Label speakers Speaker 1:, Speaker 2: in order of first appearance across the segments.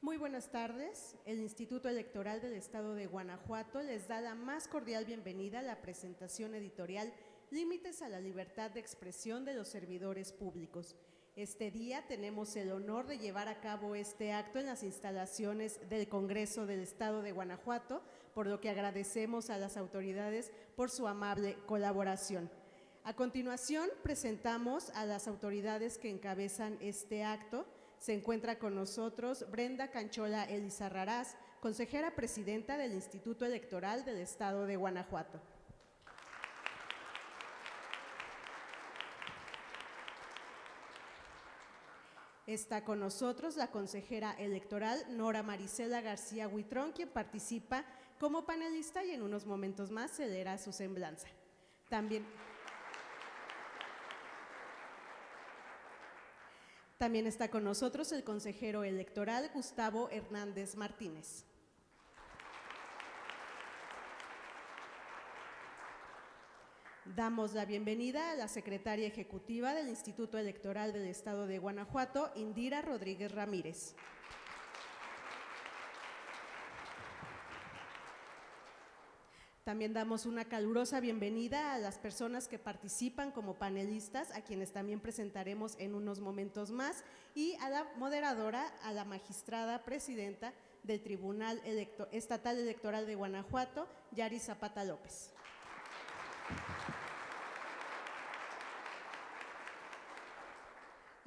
Speaker 1: Muy buenas tardes. El Instituto Electoral del Estado de Guanajuato les da la más cordial bienvenida a la presentación editorial Límites a la libertad de expresión de los servidores públicos. Este día tenemos el honor de llevar a cabo este acto en las instalaciones del Congreso del Estado de Guanajuato, por lo que agradecemos a las autoridades por su amable colaboración. A continuación, presentamos a las autoridades que encabezan este acto. Se encuentra con nosotros Brenda Canchola Elizarrarás, consejera presidenta del Instituto Electoral del Estado de Guanajuato. Está con nosotros la consejera electoral Nora Marisela García Huitrón, quien participa como panelista y en unos momentos más se leerá su semblanza. También está con nosotros el consejero electoral Gustavo Hernández Martínez. Damos la bienvenida a la secretaria ejecutiva del Instituto Electoral del Estado de Guanajuato, Indira Rodríguez Ramírez. También damos una calurosa bienvenida a las personas que participan como panelistas, a quienes también presentaremos en unos momentos más, y a la moderadora, a la magistrada presidenta del Tribunal Estatal Electoral de Guanajuato, Yari Zapata López.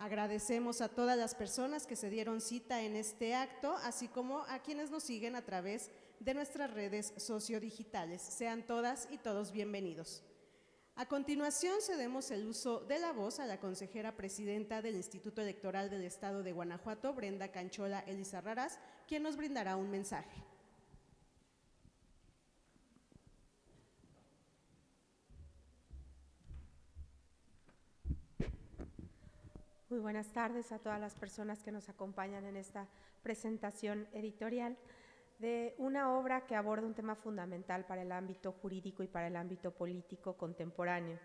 Speaker 1: Agradecemos a todas las personas que se dieron cita en este acto, así como a quienes nos siguen a través de nuestras redes sociodigitales. Sean todas y todos bienvenidos. A continuación, cedemos el uso de la voz a la consejera presidenta del Instituto Electoral del Estado de Guanajuato, Brenda Canchola Elizarrarás, quien nos brindará un mensaje.
Speaker 2: Muy buenas tardes a todas las personas que nos acompañan en esta presentación editorial de una obra que aborda un tema fundamental para el ámbito jurídico y para el ámbito político contemporáneo.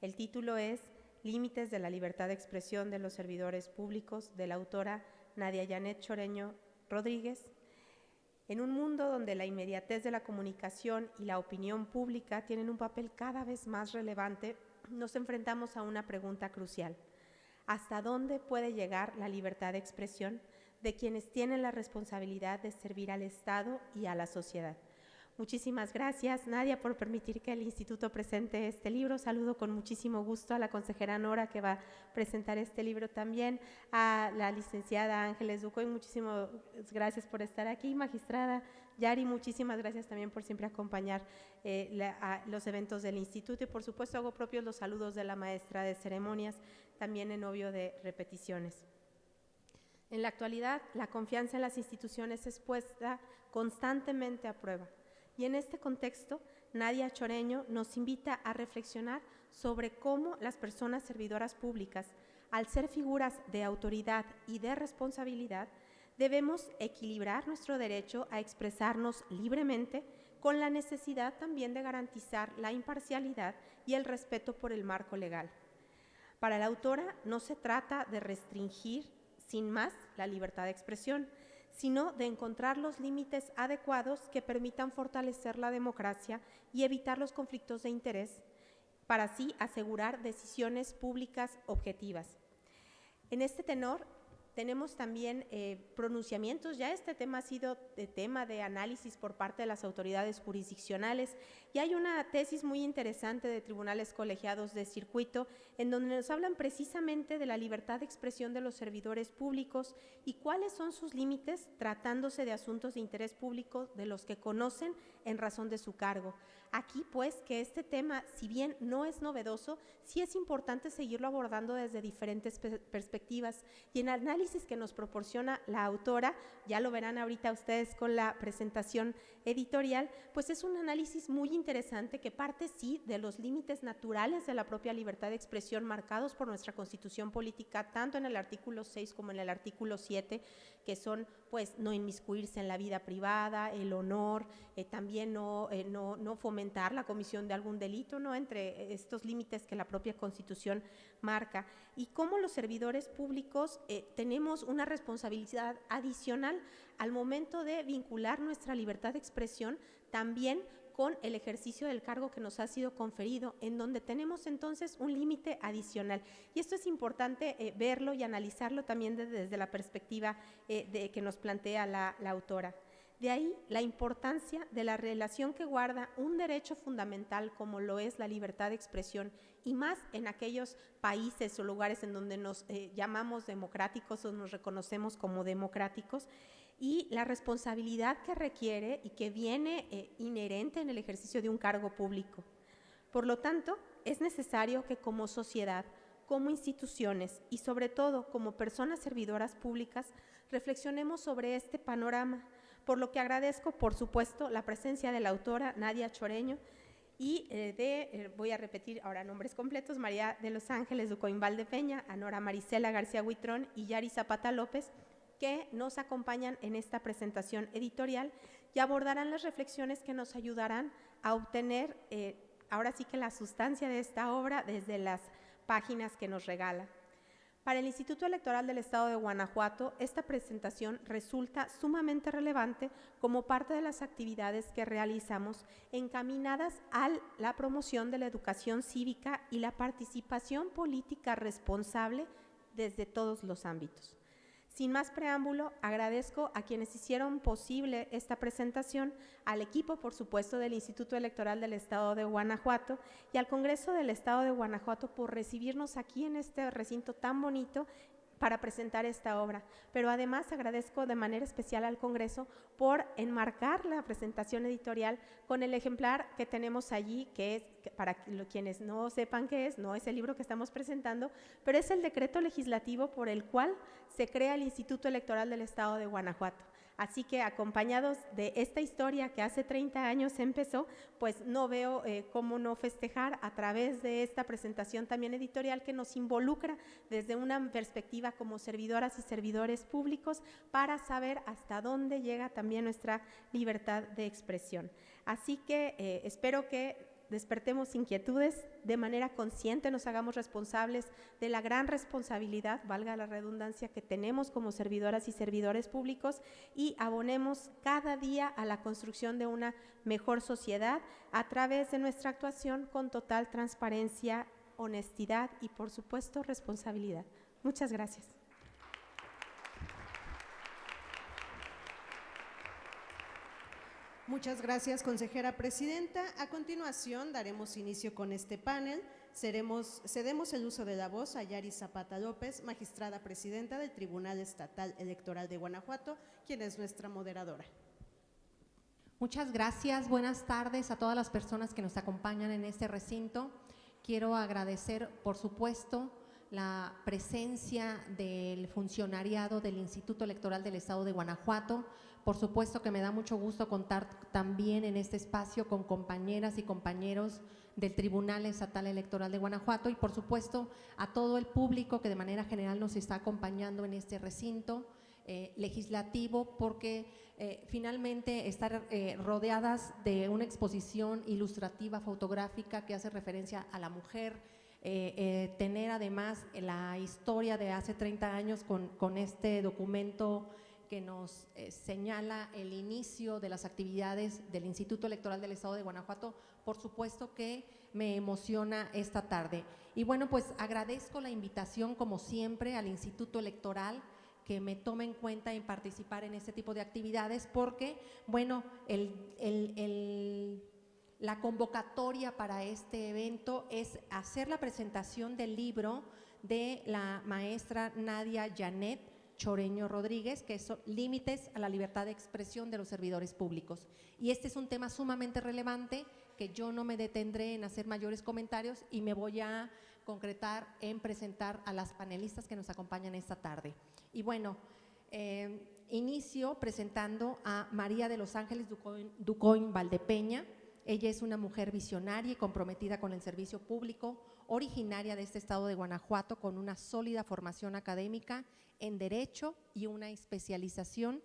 Speaker 2: El título es Límites de la libertad de expresión de los servidores públicos, de la autora Nadia Janet Choreño Rodríguez. En un mundo donde la inmediatez de la comunicación y la opinión pública tienen un papel cada vez más relevante, nos enfrentamos a una pregunta crucial. ¿Hasta dónde puede llegar la libertad de expresión de quienes tienen la responsabilidad de servir al Estado y a la sociedad? Muchísimas gracias, Nadia, por permitir que el Instituto presente este libro. Saludo con muchísimo gusto a la consejera Nora, que va a presentar este libro también, a la licenciada Ángeles Ducoy. Muchísimas gracias por estar aquí, magistrada Yari. Muchísimas gracias también por siempre acompañar a los eventos del Instituto, y por supuesto hago propios los saludos de la maestra de ceremonias, también en obvio de repeticiones. En la actualidad, la confianza en las instituciones es puesta constantemente a prueba. Y en este contexto, Nadia Choreño nos invita a reflexionar sobre cómo las personas servidoras públicas, al ser figuras de autoridad y de responsabilidad, debemos equilibrar nuestro derecho a expresarnos libremente con la necesidad también de garantizar la imparcialidad y el respeto por el marco legal. Para la autora no se trata de restringir sin más la libertad de expresión, sino de encontrar los límites adecuados que permitan fortalecer la democracia y evitar los conflictos de interés, para así asegurar decisiones públicas objetivas. En este tenor, tenemos también pronunciamientos. Ya este tema ha sido tema de análisis por parte de las autoridades jurisdiccionales, y hay una tesis muy interesante de tribunales colegiados de circuito en donde nos hablan precisamente de la libertad de expresión de los servidores públicos y cuáles son sus límites tratándose de asuntos de interés público de los que conocen en razón de su cargo. Aquí, pues, que este tema, si bien no es novedoso, sí es importante seguirlo abordando desde diferentes perspectivas, y en análisis que nos proporciona la autora, ya lo verán ahorita ustedes con la presentación editorial, pues es un análisis muy interesante que parte, sí, de los límites naturales de la propia libertad de expresión marcados por nuestra Constitución política, tanto en el artículo 6 como en el artículo 7, que son, pues, no inmiscuirse en la vida privada, el honor, también también no fomentar la comisión de algún delito, ¿no? Entre estos límites que la propia Constitución marca. Y cómo los servidores públicos tenemos una responsabilidad adicional al momento de vincular nuestra libertad de expresión también con el ejercicio del cargo que nos ha sido conferido, en donde tenemos entonces un límite adicional. Y esto es importante verlo y analizarlo también desde la perspectiva que nos plantea la autora. De ahí la importancia de la relación que guarda un derecho fundamental como lo es la libertad de expresión, y más en aquellos países o lugares en donde nos llamamos democráticos o nos reconocemos como democráticos, y la responsabilidad que requiere y que viene inherente en el ejercicio de un cargo público. Por lo tanto, es necesario que como sociedad, como instituciones y sobre todo como personas servidoras públicas, reflexionemos sobre este panorama, por lo que agradezco, por supuesto, la presencia de la autora Nadia Choreño y voy a repetir ahora nombres completos: María de los Ángeles Ducoin Valdepeña, Anora Marisela García Huitrón y Yari Zapata López, que nos acompañan en esta presentación editorial y abordarán las reflexiones que nos ayudarán a obtener ahora sí que la sustancia de esta obra desde las páginas que nos regala. Para el Instituto Electoral del Estado de Guanajuato, esta presentación resulta sumamente relevante como parte de las actividades que realizamos encaminadas a la promoción de la educación cívica y la participación política responsable desde todos los ámbitos. Sin más preámbulo, agradezco a quienes hicieron posible esta presentación, al equipo, por supuesto, del Instituto Electoral del Estado de Guanajuato y al Congreso del Estado de Guanajuato por recibirnos aquí en este recinto tan bonito para presentar esta obra. Pero además agradezco de manera especial al Congreso por enmarcar la presentación editorial con el ejemplar que tenemos allí, que es, para quienes no sepan qué es, no es el libro que estamos presentando, pero es el decreto legislativo por el cual se crea el Instituto Electoral del Estado de Guanajuato. Así que acompañados de esta historia que hace 30 años empezó, pues no veo cómo no festejar a través de esta presentación también editorial que nos involucra desde una perspectiva como servidoras y servidores públicos para saber hasta dónde llega también nuestra libertad de expresión. Así que espero que despertemos inquietudes, de manera consciente nos hagamos responsables de la gran responsabilidad, valga la redundancia, que tenemos como servidoras y servidores públicos y abonemos cada día a la construcción de una mejor sociedad a través de nuestra actuación con total transparencia, honestidad y, por supuesto, responsabilidad. Muchas gracias.
Speaker 1: Muchas gracias, consejera presidenta. A continuación, daremos inicio con este panel. Cedemos el uso de la voz a Yari Zapata López, magistrada presidenta del Tribunal Estatal Electoral de Guanajuato, quien es nuestra moderadora.
Speaker 3: Muchas gracias. Buenas tardes a todas las personas que nos acompañan en este recinto. Quiero agradecer, por supuesto, la presencia del funcionariado del Instituto Electoral del Estado de Guanajuato. Por supuesto que me da mucho gusto contar también en este espacio con compañeras y compañeros del Tribunal Estatal Electoral de Guanajuato y, por supuesto, a todo el público que de manera general nos está acompañando en este recinto legislativo, porque finalmente estar rodeadas de una exposición ilustrativa fotográfica que hace referencia a la mujer, tener además la historia de hace 30 años con este documento que nos señala el inicio de las actividades del Instituto Electoral del Estado de Guanajuato, por supuesto que me emociona esta tarde. Y bueno, pues agradezco la invitación, como siempre, al Instituto Electoral, que me tome en cuenta en participar en este tipo de actividades, porque, bueno, la convocatoria para este evento es hacer la presentación del libro de la maestra Nadia Janet Choreño Rodríguez, que son Límites a la Libertad de Expresión de los Servidores Públicos. Y este es un tema sumamente relevante que yo no me detendré en hacer mayores comentarios y me voy a concretar en presentar a las panelistas que nos acompañan esta tarde. Y bueno, inicio presentando a María de los Ángeles Ducoin Valdepeña. Ella es una mujer visionaria y comprometida con el servicio público, originaria de este estado de Guanajuato, con una sólida formación académica en Derecho y una especialización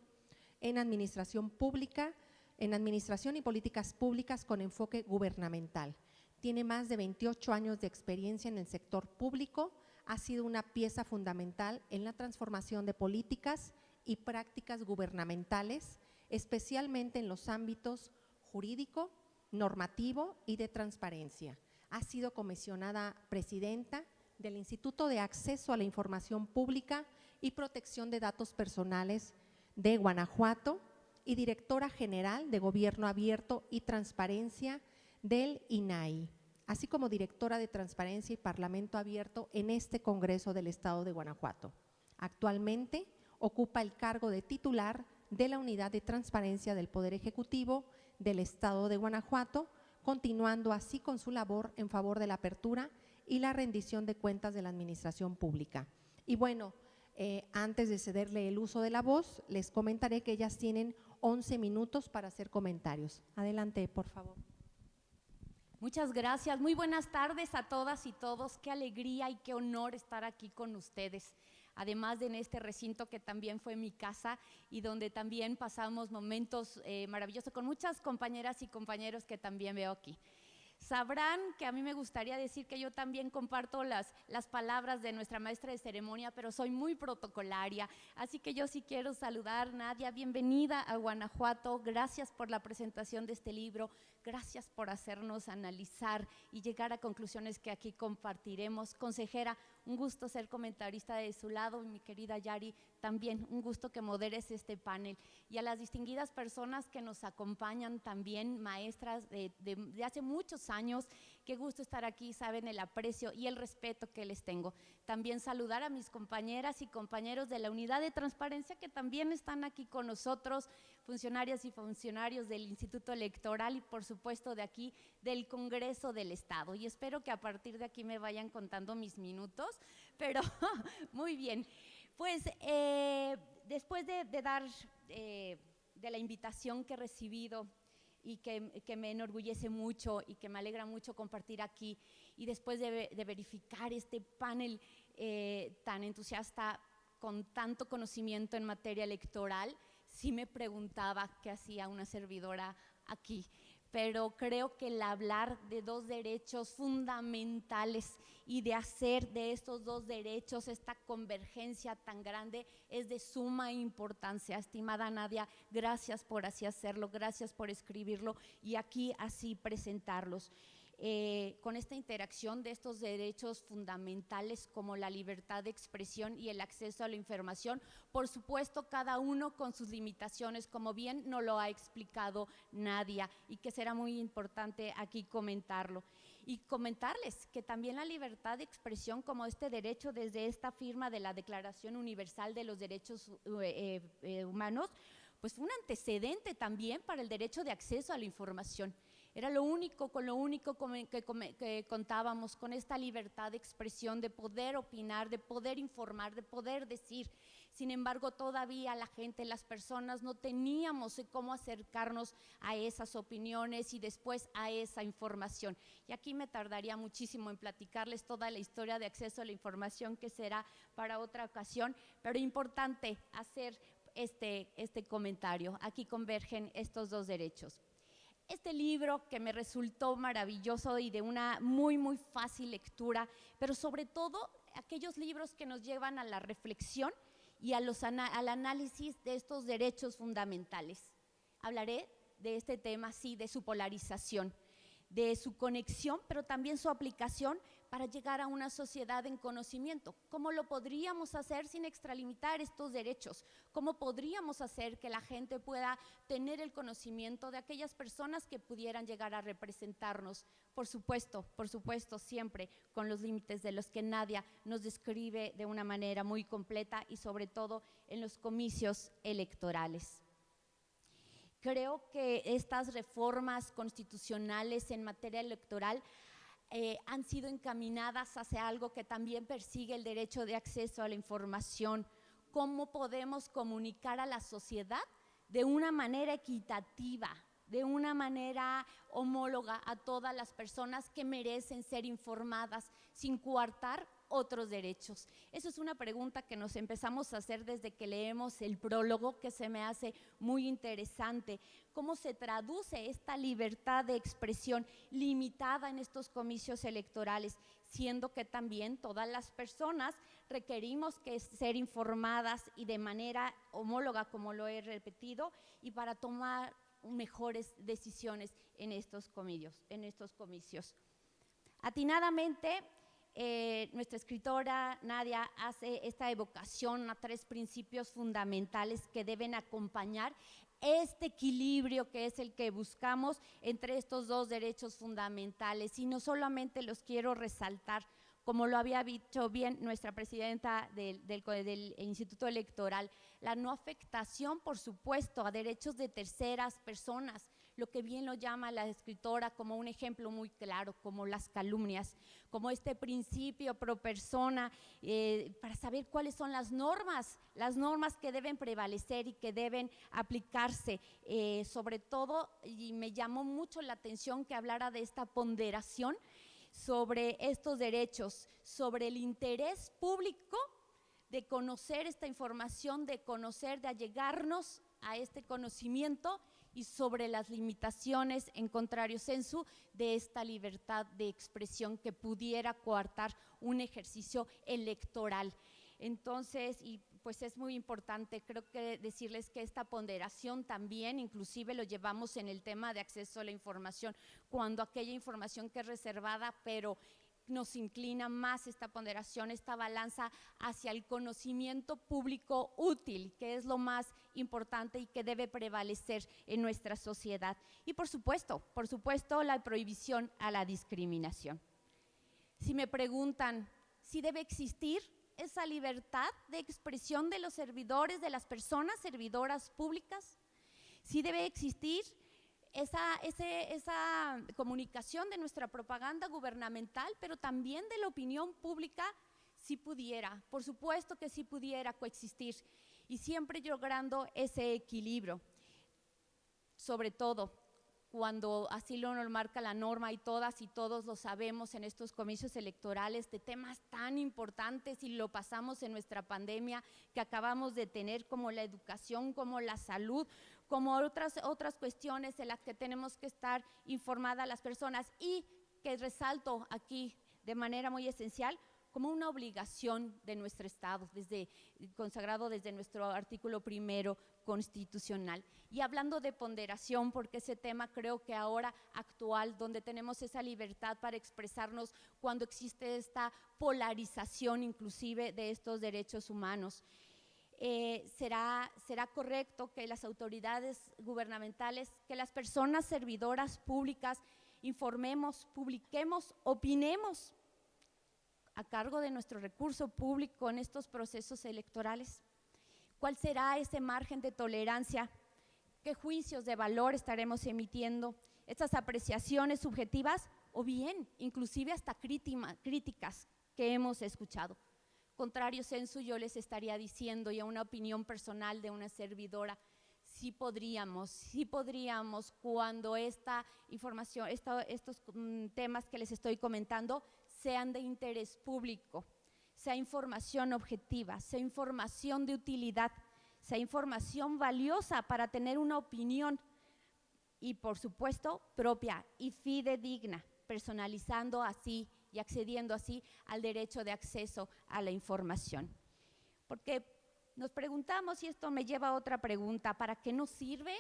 Speaker 3: en Administración Pública. en Administración y Políticas Públicas con enfoque gubernamental. Tiene más de 28 años de experiencia en el sector público, ha sido una pieza fundamental en la transformación de políticas y prácticas gubernamentales, especialmente en los ámbitos jurídico, normativo y de transparencia. Ha sido comisionada presidenta del Instituto de Acceso a la Información Pública y Protección de Datos Personales de Guanajuato y directora general de Gobierno Abierto y Transparencia del INAI, así como directora de Transparencia y Parlamento Abierto en este Congreso del Estado de Guanajuato. Actualmente ocupa el cargo de titular de la Unidad de Transparencia del Poder Ejecutivo del Estado de Guanajuato, continuando así con su labor en favor de la apertura y la rendición de cuentas de la administración pública. Y bueno, antes de cederle el uso de la voz, les comentaré que ellas tienen 11 minutos para hacer comentarios. Adelante, por favor.
Speaker 4: Muchas gracias. Muy buenas tardes a todas y todos. Qué alegría y qué honor estar aquí con ustedes. Además de en este recinto que también fue mi casa y donde también pasamos momentos maravillosos con muchas compañeras y compañeros que también veo aquí. Sabrán que a mí me gustaría decir que yo también comparto las palabras de nuestra maestra de ceremonia, pero soy muy protocolaria, así que yo sí quiero saludar. Nadia, bienvenida a Guanajuato, gracias por la presentación de este libro, gracias por hacernos analizar y llegar a conclusiones que aquí compartiremos. Consejera, un gusto ser comentarista de su lado, y mi querida Yari, también un gusto que moderes este panel. Y a las distinguidas personas que nos acompañan también, maestras de hace muchos años, qué gusto estar aquí, saben el aprecio y el respeto que les tengo. También saludar a mis compañeras y compañeros de la Unidad de Transparencia que también están aquí con nosotros, funcionarias y funcionarios del Instituto Electoral y por supuesto de aquí del Congreso del Estado. Y espero que a partir de aquí me vayan contando mis minutos, pero muy bien. Pues después de dar de la invitación que he recibido y que me enorgullece mucho y que me alegra mucho compartir aquí, y después de verificar este panel tan entusiasta con tanto conocimiento en materia electoral, sí me preguntaba qué hacía una servidora aquí. Pero creo que el hablar de dos derechos fundamentales y de hacer de estos dos derechos esta convergencia tan grande es de suma importancia. Estimada Nadia, gracias por así hacerlo, gracias por escribirlo y aquí así presentarlos. Con esta interacción de estos derechos fundamentales como la libertad de expresión y el acceso a la información, por supuesto cada uno con sus limitaciones, como bien nos lo ha explicado Nadia, y que será muy importante aquí comentarlo. Y comentarles que también la libertad de expresión como este derecho desde esta firma de la Declaración Universal de los Derechos Humanos, pues fue un antecedente también para el derecho de acceso a la información. Era lo único que contábamos, con esta libertad de expresión, de poder opinar, de poder informar, de poder decir. Sin embargo, todavía la gente, las personas no teníamos cómo acercarnos a esas opiniones y después a esa información. Y aquí me tardaría muchísimo en platicarles toda la historia de acceso a la información, que será para otra ocasión, pero importante hacer este comentario. Aquí convergen estos dos derechos. Este libro que me resultó maravilloso y de una muy fácil lectura, pero sobre todo aquellos libros que nos llevan a la reflexión y al análisis de estos derechos fundamentales. Hablaré de este tema, sí, de su polarización, de su conexión, pero también su aplicación para llegar a una sociedad en conocimiento. ¿Cómo lo podríamos hacer sin extralimitar estos derechos? ¿Cómo podríamos hacer que la gente pueda tener el conocimiento de aquellas personas que pudieran llegar a representarnos? Por supuesto, siempre con los límites de los que Nadia nos describe de una manera muy completa y sobre todo en los comicios electorales. Creo que estas reformas constitucionales en materia electoral han sido encaminadas hacia algo que también persigue el derecho de acceso a la información. ¿Cómo podemos comunicar a la sociedad de una manera equitativa, de una manera homóloga a todas las personas que merecen ser informadas, sin coartar otros derechos? Esa es una pregunta que nos empezamos a hacer desde que leemos el prólogo, que se me hace muy interesante. ¿Cómo se traduce esta libertad de expresión limitada en estos comicios electorales, siendo que también todas las personas requerimos que ser informadas y de manera homóloga, como lo he repetido, y para tomar mejores decisiones en estos comicios? Atinadamente, nuestra escritora Nadia hace esta evocación a 3 principios fundamentales que deben acompañar este equilibrio que es el que buscamos entre estos 2 derechos fundamentales. Y no solamente los quiero resaltar, como lo había dicho bien nuestra presidenta del Instituto Electoral, la no afectación, por supuesto, a derechos de terceras personas, lo que bien lo llama la escritora como un ejemplo muy claro, como las calumnias, como este principio pro persona, para saber cuáles son las normas que deben prevalecer y que deben aplicarse, sobre todo, y me llamó mucho la atención que hablara de esta ponderación sobre estos derechos, sobre el interés público de conocer esta información, de allegarnos a este conocimiento, y sobre las limitaciones en contrario sensu de esta libertad de expresión que pudiera coartar un ejercicio electoral. Entonces, y pues es muy importante, creo que decirles que esta ponderación también, inclusive lo llevamos en el tema de acceso a la información, cuando aquella información que es reservada, pero nos inclina más esta ponderación, esta balanza hacia el conocimiento público útil, que es lo más importante y que debe prevalecer en nuestra sociedad. Y por supuesto, la prohibición a la discriminación. Si me preguntan si debe existir esa libertad de expresión de los servidores, de las personas servidoras públicas, si debe existir esa comunicación de nuestra propaganda gubernamental, pero también de la opinión pública, si pudiera, por supuesto que sí pudiera coexistir, y siempre logrando ese equilibrio, sobre todo cuando así lo marca la norma, y todas y todos lo sabemos en estos comicios electorales, de temas tan importantes, y lo pasamos en nuestra pandemia que acabamos de tener, como la educación, como la salud, como otras cuestiones en las que tenemos que estar informadas las personas, y que resalto aquí de manera muy esencial como una obligación de nuestro Estado, consagrado desde nuestro artículo 1 constitucional. Y hablando de ponderación, porque ese tema creo que ahora actual, donde tenemos esa libertad para expresarnos cuando existe esta polarización inclusive de estos derechos humanos, será correcto que las autoridades gubernamentales, que las personas servidoras públicas informemos, publiquemos, opinemos a cargo de nuestro recurso público en estos procesos electorales. ¿Cuál será ese margen de tolerancia? ¿Qué juicios de valor estaremos emitiendo? ¿Estas apreciaciones subjetivas o bien inclusive hasta críticas que hemos escuchado? Contrario sensu, yo les estaría diciendo, y a una opinión personal de una servidora, sí podríamos cuando esta información, estos temas que les estoy comentando sean de interés público, sea información objetiva, sea información de utilidad, sea información valiosa para tener una opinión, y por supuesto propia y fidedigna, personalizando así y accediendo así al derecho de acceso a la información. Porque nos preguntamos, y esto me lleva a otra pregunta, ¿para qué nos sirve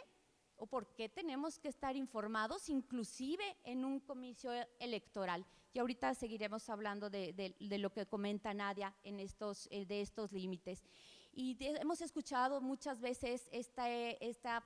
Speaker 4: o por qué tenemos que estar informados inclusive en un comicio electoral? Y ahorita seguiremos hablando de lo que comenta Nadia de estos límites. Y hemos escuchado muchas veces esta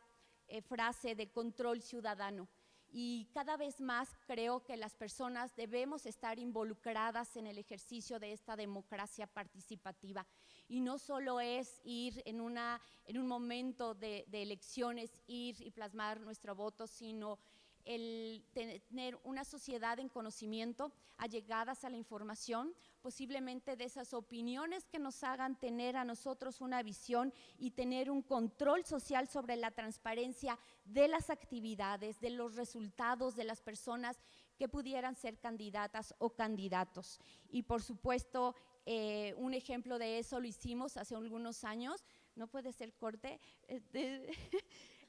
Speaker 4: frase de control ciudadano, y cada vez más creo que las personas debemos estar involucradas en el ejercicio de esta democracia participativa, y no solo es ir en un momento de elecciones, ir y plasmar nuestro voto, sino el tener una sociedad en conocimiento, allegadas a la información, posiblemente de esas opiniones que nos hagan tener a nosotros una visión y tener un control social sobre la transparencia de las actividades, de los resultados de las personas que pudieran ser candidatas o candidatos. Y por supuesto un ejemplo de eso lo hicimos hace algunos años, no puede ser corte,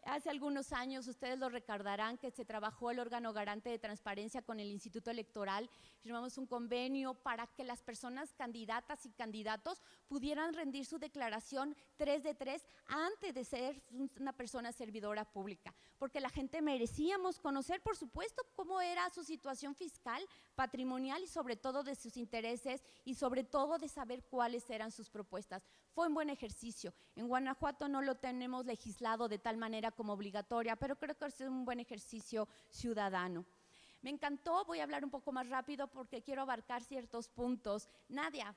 Speaker 4: hace algunos años, ustedes lo recordarán, que se trabajó el órgano garante de transparencia con el Instituto Electoral. Firmamos un convenio para que las personas candidatas y candidatos pudieran rendir su declaración 3 de 3 antes de ser una persona servidora pública, porque la gente merecíamos conocer, por supuesto, cómo era su situación fiscal, patrimonial y sobre todo de sus intereses y sobre todo de saber cuáles eran sus propuestas. Fue un buen ejercicio. En Guanajuato no lo tenemos legislado de tal manera como obligatoria, pero creo que es un buen ejercicio ciudadano. Me encantó, voy a hablar un poco más rápido porque quiero abarcar ciertos puntos. Nadia,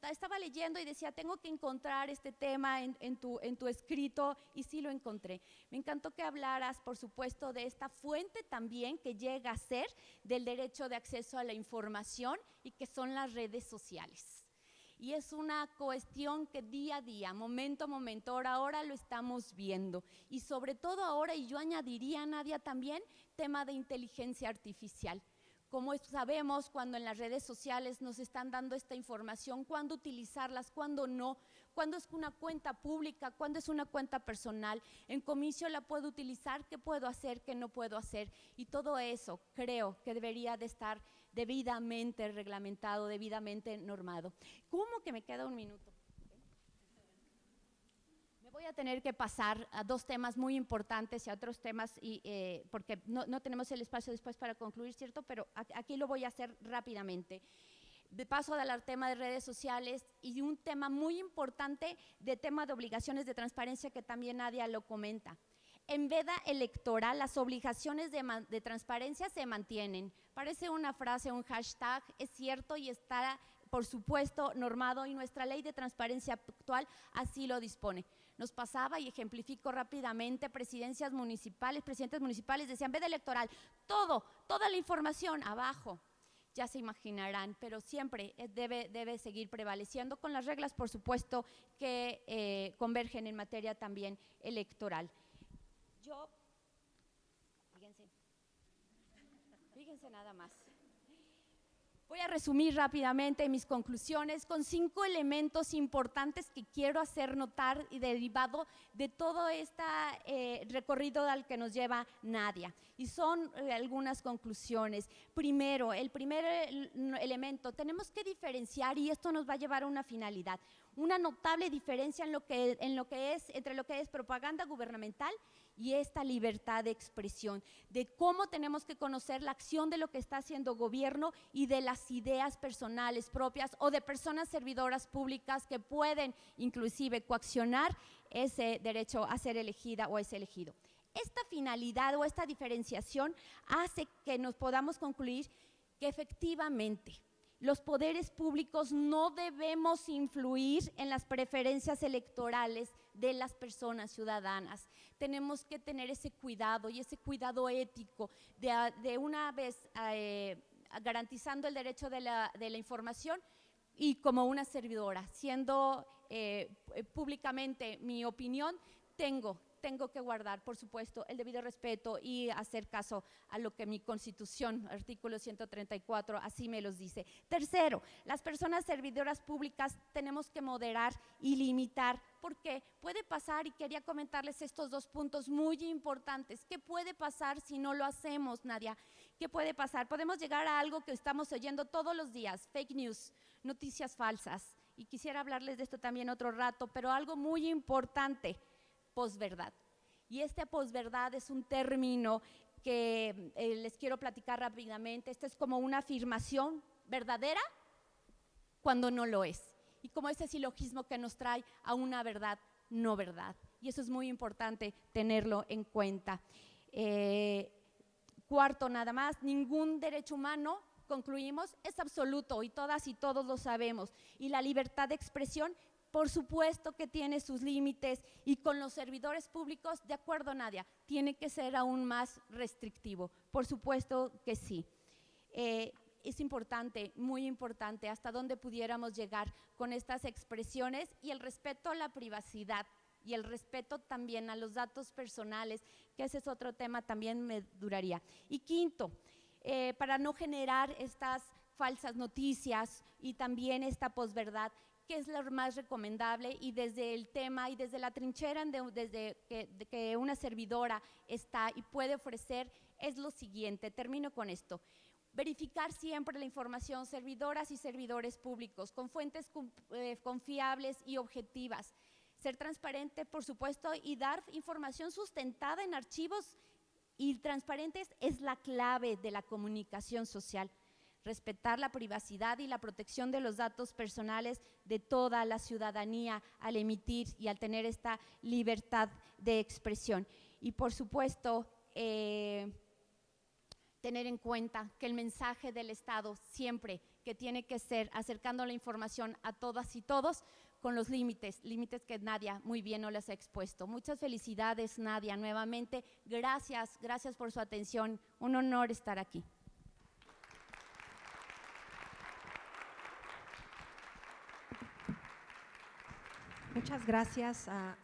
Speaker 4: estaba leyendo y decía, tengo que encontrar este tema en tu escrito, y sí lo encontré. Me encantó que hablaras, por supuesto, de esta fuente también que llega a ser del derecho de acceso a la información y que son las redes sociales. Y es una cuestión que día a día, momento a momento, hora a hora lo estamos viendo. Y sobre todo ahora, y yo añadiría, Nadia, también, tema de inteligencia artificial. Como sabemos, cuando en las redes sociales nos están dando esta información, cuándo utilizarlas, cuándo no, cuándo es una cuenta pública, cuándo es una cuenta personal, en comicio la puedo utilizar, qué puedo hacer, qué no puedo hacer. Y todo eso creo que debería de estar debidamente reglamentado, debidamente normado. ¿Cómo que me queda un minuto? Me voy a tener que pasar a dos temas muy importantes y a otros temas, porque no tenemos el espacio después para concluir, ¿cierto? Pero aquí lo voy a hacer rápidamente. De paso al tema de redes sociales y un tema muy importante de tema de obligaciones de transparencia que también Nadia lo comenta. En veda electoral, las obligaciones de transparencia se mantienen. Parece una frase, un hashtag, es cierto y está, por supuesto, normado y nuestra ley de transparencia actual así lo dispone. Nos pasaba, y ejemplifico rápidamente, presidentes municipales decían, veda electoral, toda la información abajo. Ya se imaginarán, pero siempre debe seguir prevaleciendo con las reglas, por supuesto, que convergen en materia también electoral. Fíjense nada más. Voy a resumir rápidamente mis conclusiones con 5 elementos importantes que quiero hacer notar y derivado de todo este recorrido al que nos lleva Nadia. Y son algunas conclusiones. Primero, el primer elemento, tenemos que diferenciar, y esto nos va a llevar a una finalidad, una notable diferencia entre lo que es propaganda gubernamental y esta libertad de expresión, de cómo tenemos que conocer la acción de lo que está haciendo gobierno y de las ideas personales propias o de personas servidoras públicas que pueden inclusive coaccionar ese derecho a ser elegida o a ser elegido. Esta finalidad o esta diferenciación hace que nos podamos concluir que efectivamente los poderes públicos no debemos influir en las preferencias electorales de las personas ciudadanas. Tenemos que tener ese cuidado y ese cuidado ético de una vez garantizando el derecho de la información y como una servidora, siendo públicamente mi opinión, tengo que guardar, por supuesto, el debido respeto y hacer caso a lo que mi Constitución, artículo 134, así me los dice. Tercero, las personas servidoras públicas tenemos que moderar y limitar, porque puede pasar, y quería comentarles estos 2 puntos muy importantes. ¿Qué puede pasar si no lo hacemos, Nadia? ¿Qué puede pasar? Podemos llegar a algo que estamos oyendo todos los días, fake news, noticias falsas, y quisiera hablarles de esto también otro rato, pero algo muy importante, posverdad. Y posverdad es un término que les quiero platicar rápidamente. Esta es como una afirmación verdadera cuando no lo es. Y como ese silogismo que nos trae a una verdad no verdad. Y eso es muy importante tenerlo en cuenta. Cuarto, nada más, ningún derecho humano, concluimos, es absoluto y todas y todos lo sabemos. Y la libertad de expresión, por supuesto que tiene sus límites, y con los servidores públicos, de acuerdo, Nadia, tiene que ser aún más restrictivo, por supuesto que sí. Es importante, muy importante, hasta dónde pudiéramos llegar con estas expresiones y el respeto a la privacidad y el respeto también a los datos personales, que ese es otro tema, también me duraría. Y quinto, para no generar estas falsas noticias y también esta posverdad, que es lo más recomendable, y desde el tema y desde la trinchera desde que una servidora está y puede ofrecer es lo siguiente. Termino con esto. Verificar siempre la información, servidoras y servidores públicos, con fuentes confiables y objetivas. Ser transparente, por supuesto, y dar información sustentada en archivos y transparentes es la clave de la comunicación social. Respetar la privacidad y la protección de los datos personales de toda la ciudadanía al emitir y al tener esta libertad de expresión. Y por supuesto, tener en cuenta que el mensaje del Estado siempre que tiene que ser acercando la información a todas y todos con los límites que Nadia muy bien nos les ha expuesto. Muchas felicidades, Nadia, nuevamente. Gracias por su atención. Un honor estar aquí.
Speaker 3: Muchas gracias a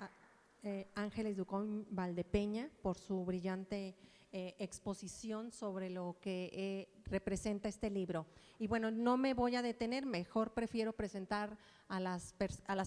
Speaker 3: Ángeles Ducón Valdepeña por su brillante exposición sobre lo que representa este libro. Y bueno, no me voy a detener, mejor prefiero presentar a las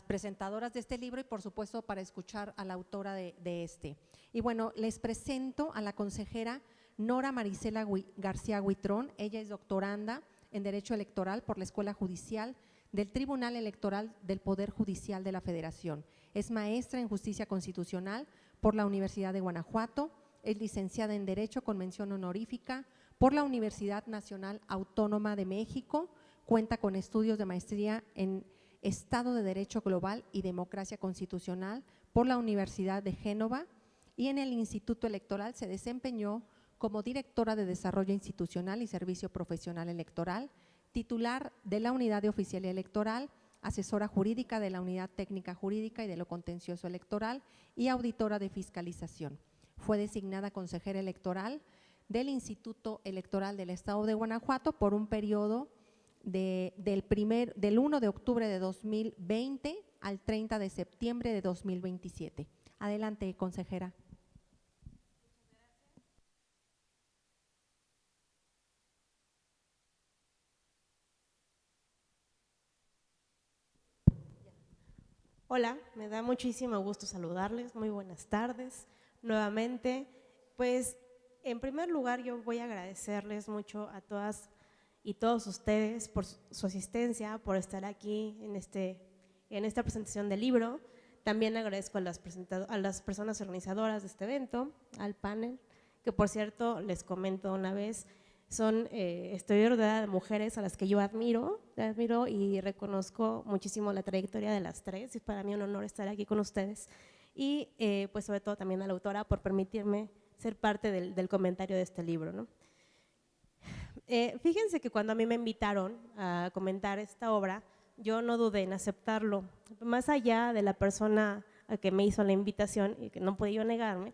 Speaker 3: presentadoras de este libro y por supuesto para escuchar a la autora de este. Y bueno, les presento a la consejera Nora Marisela García Huitrón. Ella es doctoranda en Derecho Electoral por la Escuela Judicial del Tribunal Electoral del Poder Judicial de la Federación. Es maestra en Justicia Constitucional por la Universidad de Guanajuato, es licenciada en Derecho con mención honorífica por la Universidad Nacional Autónoma de México, cuenta con estudios de maestría en Estado de Derecho Global y Democracia Constitucional por la Universidad de Génova y en el Instituto Electoral se desempeñó como directora de Desarrollo Institucional y Servicio Profesional Electoral, titular de la Unidad de Oficialía Electoral, asesora jurídica de la Unidad Técnica Jurídica y de lo Contencioso Electoral y auditora de fiscalización. Fue designada consejera electoral del Instituto Electoral del Estado de Guanajuato por un periodo del 1 de octubre de 2020 al 30 de septiembre de 2027. Adelante, consejera.
Speaker 5: Hola, me da muchísimo gusto saludarles, muy buenas tardes nuevamente. Pues en primer lugar yo voy a agradecerles mucho a todas y todos ustedes por su asistencia, por estar aquí en esta presentación del libro. También agradezco a las personas organizadoras de este evento, al panel, que por cierto les comento una vez, estoy rodeada de mujeres a las que yo admiro y reconozco muchísimo la trayectoria de las tres, y para mí un honor estar aquí con ustedes y pues sobre todo también a la autora por permitirme ser parte del comentario de este libro, ¿no? Fíjense que cuando a mí me invitaron a comentar esta obra, yo no dudé en aceptarlo, más allá de la persona a que me hizo la invitación y que no podía yo negarme.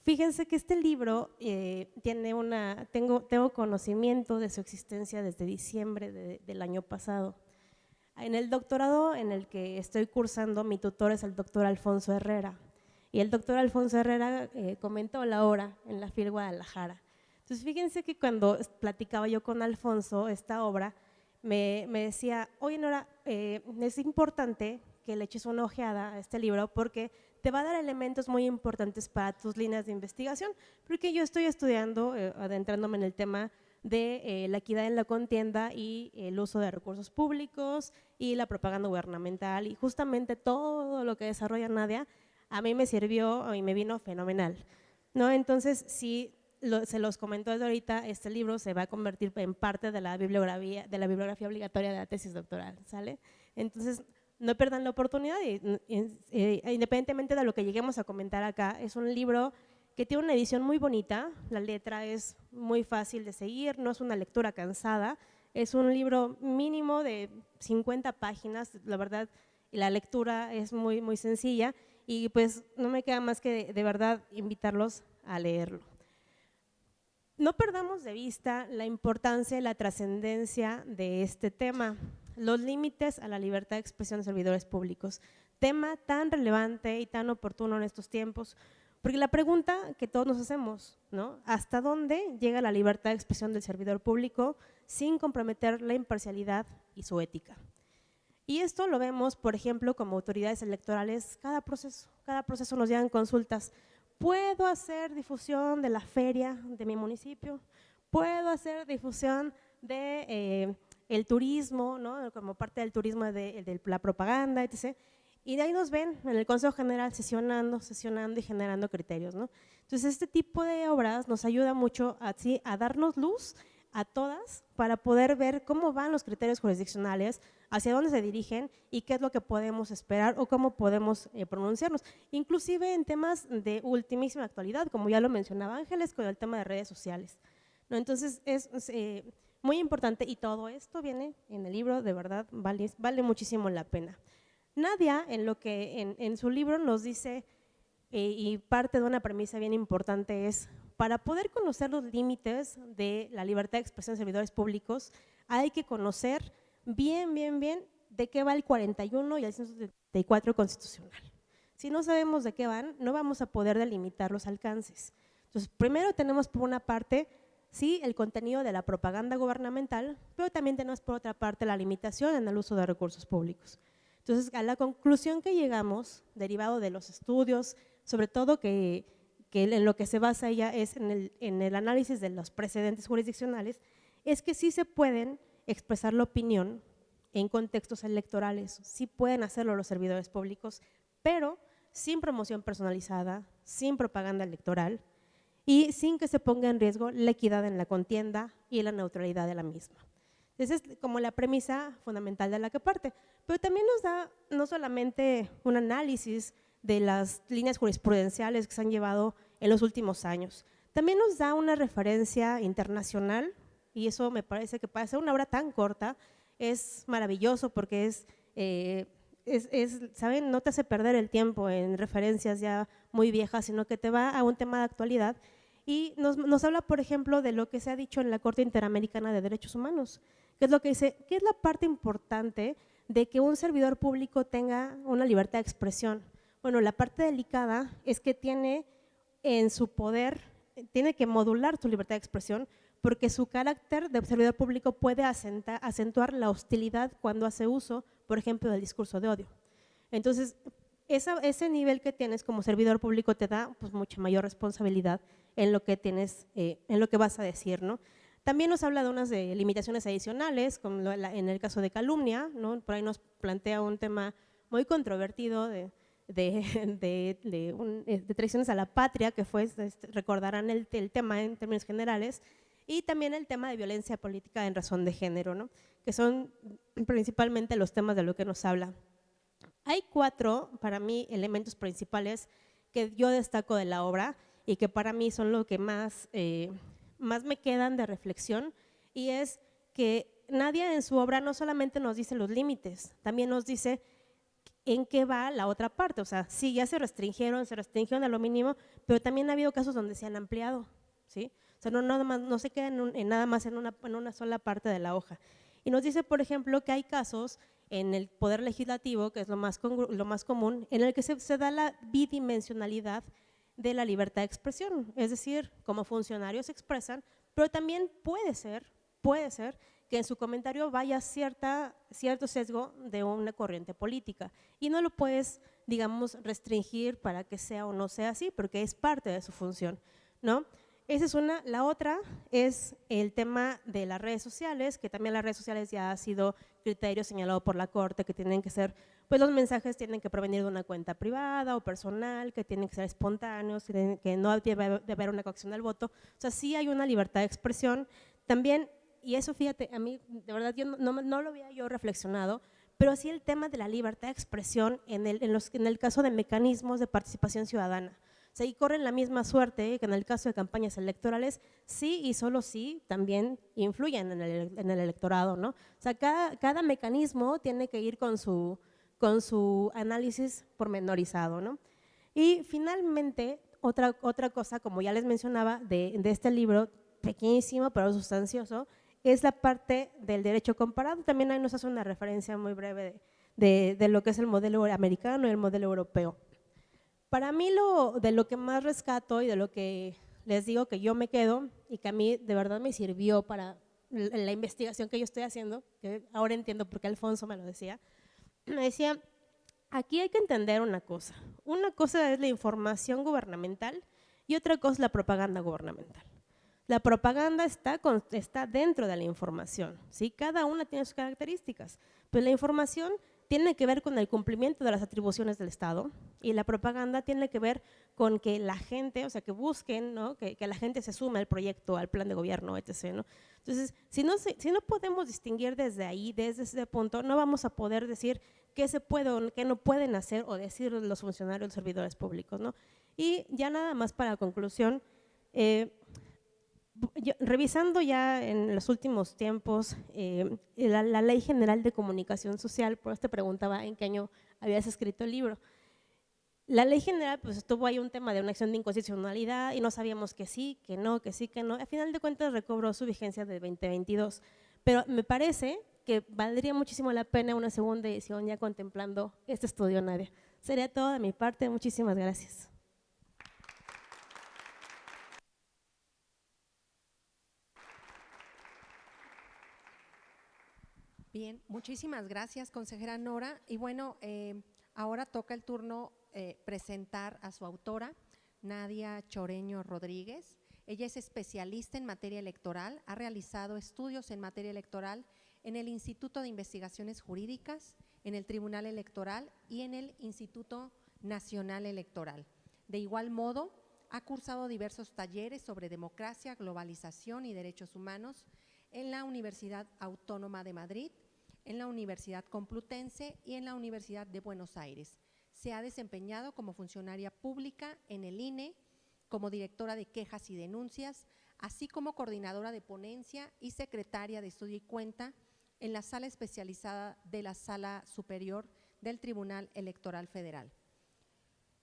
Speaker 5: Fíjense que este libro tengo conocimiento de su existencia desde diciembre del año pasado. En el doctorado en el que estoy cursando, mi tutor es el doctor Alfonso Herrera, y el doctor Alfonso Herrera comentó la obra en la FIL Guadalajara. Entonces, fíjense que cuando platicaba yo con Alfonso esta obra, me decía, oye Nora, es importante que le eches una ojeada a este libro porque te va a dar elementos muy importantes para tus líneas de investigación, porque yo estoy estudiando, adentrándome en el tema de la equidad en la contienda y el uso de recursos públicos y la propaganda gubernamental, y justamente todo lo que desarrolla Nadia a mí me sirvió y me vino fenomenal, ¿no? Entonces, sí, se los comento desde ahorita, este libro se va a convertir en parte de la bibliografía obligatoria de la tesis doctoral, ¿sale? Entonces, no pierdan la oportunidad, independientemente de lo que lleguemos a comentar acá. Es un libro que tiene una edición muy bonita, la letra es muy fácil de seguir, no es una lectura cansada, es un libro mínimo de 50 páginas, la verdad, y la lectura es muy, muy sencilla, y pues no me queda más que de verdad invitarlos a leerlo. No perdamos de vista la importancia y la trascendencia de este tema, los límites a la libertad de expresión de servidores públicos, tema tan relevante y tan oportuno en estos tiempos, porque la pregunta que todos nos hacemos, ¿no? ¿Hasta dónde llega la libertad de expresión del servidor público sin comprometer la imparcialidad y su ética. Y esto lo vemos, por ejemplo, como autoridades electorales, cada proceso nos llegan consultas. ¿Puedo hacer difusión de la feria de mi municipio? ¿Puedo hacer difusión de el turismo, ¿no? Como parte del turismo de la propaganda, etc.? Y de ahí nos ven en el Consejo General sesionando y generando criterios, ¿no? Entonces, este tipo de obras nos ayuda mucho a darnos luz a todas para poder ver cómo van los criterios jurisdiccionales, hacia dónde se dirigen y qué es lo que podemos esperar o cómo podemos pronunciarnos, inclusive en temas de ultimísima actualidad, como ya lo mencionaba Ángeles con el tema de redes sociales, ¿no? Entonces es muy importante y todo esto viene en el libro, de verdad vale muchísimo la pena. Nadia en su libro nos dice, y parte de una premisa bien importante es, para poder conocer los límites de la libertad de expresión de servidores públicos, hay que conocer bien de qué va el 41 y el 174 constitucional. Si no sabemos de qué van, no vamos a poder delimitar los alcances. Entonces, primero tenemos por una parte, sí, el contenido de la propaganda gubernamental, pero también tenemos por otra parte la limitación en el uso de recursos públicos. Entonces, a la conclusión que llegamos, derivado de los estudios, sobre todo que en lo que se basa ella es en el análisis de los precedentes jurisdiccionales, es que sí se pueden expresar la opinión en contextos electorales, sí pueden hacerlo los servidores públicos, pero sin promoción personalizada, sin propaganda electoral y sin que se ponga en riesgo la equidad en la contienda y la neutralidad de la misma. Esa es como la premisa fundamental de la que parte, pero también nos da no solamente un análisis de las líneas jurisprudenciales que se han llevado en los últimos años, también nos da una referencia internacional y eso me parece que para hacer una obra tan corta es maravilloso porque ¿saben? No te hace perder el tiempo en referencias ya muy viejas, sino que te va a un tema de actualidad y nos habla, por ejemplo, de lo que se ha dicho en la Corte Interamericana de Derechos Humanos, que es lo que dice, ¿qué es la parte importante de que un servidor público tenga una libertad de expresión? Bueno, la parte delicada es que tiene en su poder, tiene que modular su libertad de expresión porque su carácter de servidor público puede acentuar la hostilidad cuando hace uso, por ejemplo, del discurso de odio. Entonces, ese nivel que tienes como servidor público te da pues, mucha mayor responsabilidad en lo que tienes, en lo que vas a decir, ¿no? También nos habla de unas limitaciones adicionales, como en el caso de calumnia, ¿no? Por ahí nos plantea un tema muy controvertido de traiciones a la patria, que fue, recordarán el tema en términos generales, y también el tema de violencia política en razón de género, ¿no? Que son principalmente los temas de lo que nos habla. Hay 4, para mí, elementos principales que yo destaco de la obra y que para mí son lo que más me quedan de reflexión, y es que Nadia en su obra no solamente nos dice los límites, también nos dice en qué va la otra parte, o sea, sí, ya se restringieron a lo mínimo, pero también ha habido casos donde se han ampliado, ¿sí? O sea, no se queda nada más en una sola parte de la hoja. Y nos dice, por ejemplo, que hay casos en el Poder Legislativo, que es lo más común, en el que se da la bidimensionalidad de la libertad de expresión, es decir, como funcionarios se expresan, pero también puede ser que en su comentario vaya cierto sesgo de una corriente política y no lo puedes, digamos, restringir para que sea o no sea así, porque es parte de su función, ¿no? Esa es una. La otra es el tema de las redes sociales, que también las redes sociales ya ha sido criterio señalado por la Corte, que tienen que ser, pues los mensajes tienen que provenir de una cuenta privada o personal, que tienen que ser espontáneos, que no debe de haber una coacción al voto. O sea, sí hay una libertad de expresión. También, y eso fíjate, a mí de verdad yo no lo había yo reflexionado, pero sí el tema de la libertad de expresión en el caso de mecanismos de participación ciudadana. O sea, y corren la misma suerte que en el caso de campañas electorales, sí y solo sí también influyen en el electorado, ¿no? O sea, cada mecanismo tiene que ir con su análisis pormenorizado, ¿no? Y finalmente, otra cosa, como ya les mencionaba, de este libro, pequeñísimo pero sustancioso, es la parte del derecho comparado. También ahí nos hace una referencia muy breve de lo que es el modelo americano y el modelo europeo. Para mí de lo que más rescato y de lo que les digo que yo me quedo y que a mí de verdad me sirvió para la investigación que yo estoy haciendo, que ahora entiendo por qué Alfonso me lo decía, me decía, aquí hay que entender una cosa es la información gubernamental y otra cosa es la propaganda gubernamental. La propaganda está dentro de la información, ¿sí? Cada una tiene sus características, pero la información tiene que ver con el cumplimiento de las atribuciones del Estado y la propaganda tiene que ver con que la gente, o sea, que busquen, ¿no? que la gente se sume al proyecto, al plan de gobierno, etc., ¿no? Entonces, si no podemos distinguir desde ahí, desde ese punto, no vamos a poder decir qué se puede o qué no pueden hacer o decir los funcionarios, los servidores públicos, ¿no? Y ya nada más para conclusión, revisando ya en los últimos tiempos la Ley General de Comunicación Social, por eso te preguntaba en qué año habías escrito el libro. La Ley General, pues estuvo ahí un tema de una acción de inconstitucionalidad y no sabíamos que sí, que no, que sí, que no. A final de cuentas recobró su vigencia de 2022, pero me parece que valdría muchísimo la pena una segunda edición ya contemplando este estudio, Nadia. Sería todo de mi parte, muchísimas gracias.
Speaker 3: Bien, muchísimas gracias, consejera Nora. Y bueno, ahora toca el turno presentar a su autora, Nadia Choreño Rodríguez. Ella es especialista en materia electoral, ha realizado estudios en materia electoral en el Instituto de Investigaciones Jurídicas, en el Tribunal Electoral y en el Instituto Nacional Electoral. De igual modo, ha cursado diversos talleres sobre democracia, globalización y derechos humanos en la Universidad Autónoma de Madrid, en la Universidad Complutense y en la Universidad de Buenos Aires. Se ha desempeñado como funcionaria pública en el INE, como directora de quejas y denuncias, así como coordinadora de ponencia y secretaria de estudio y cuenta en la sala especializada de la Sala Superior del Tribunal Electoral Federal.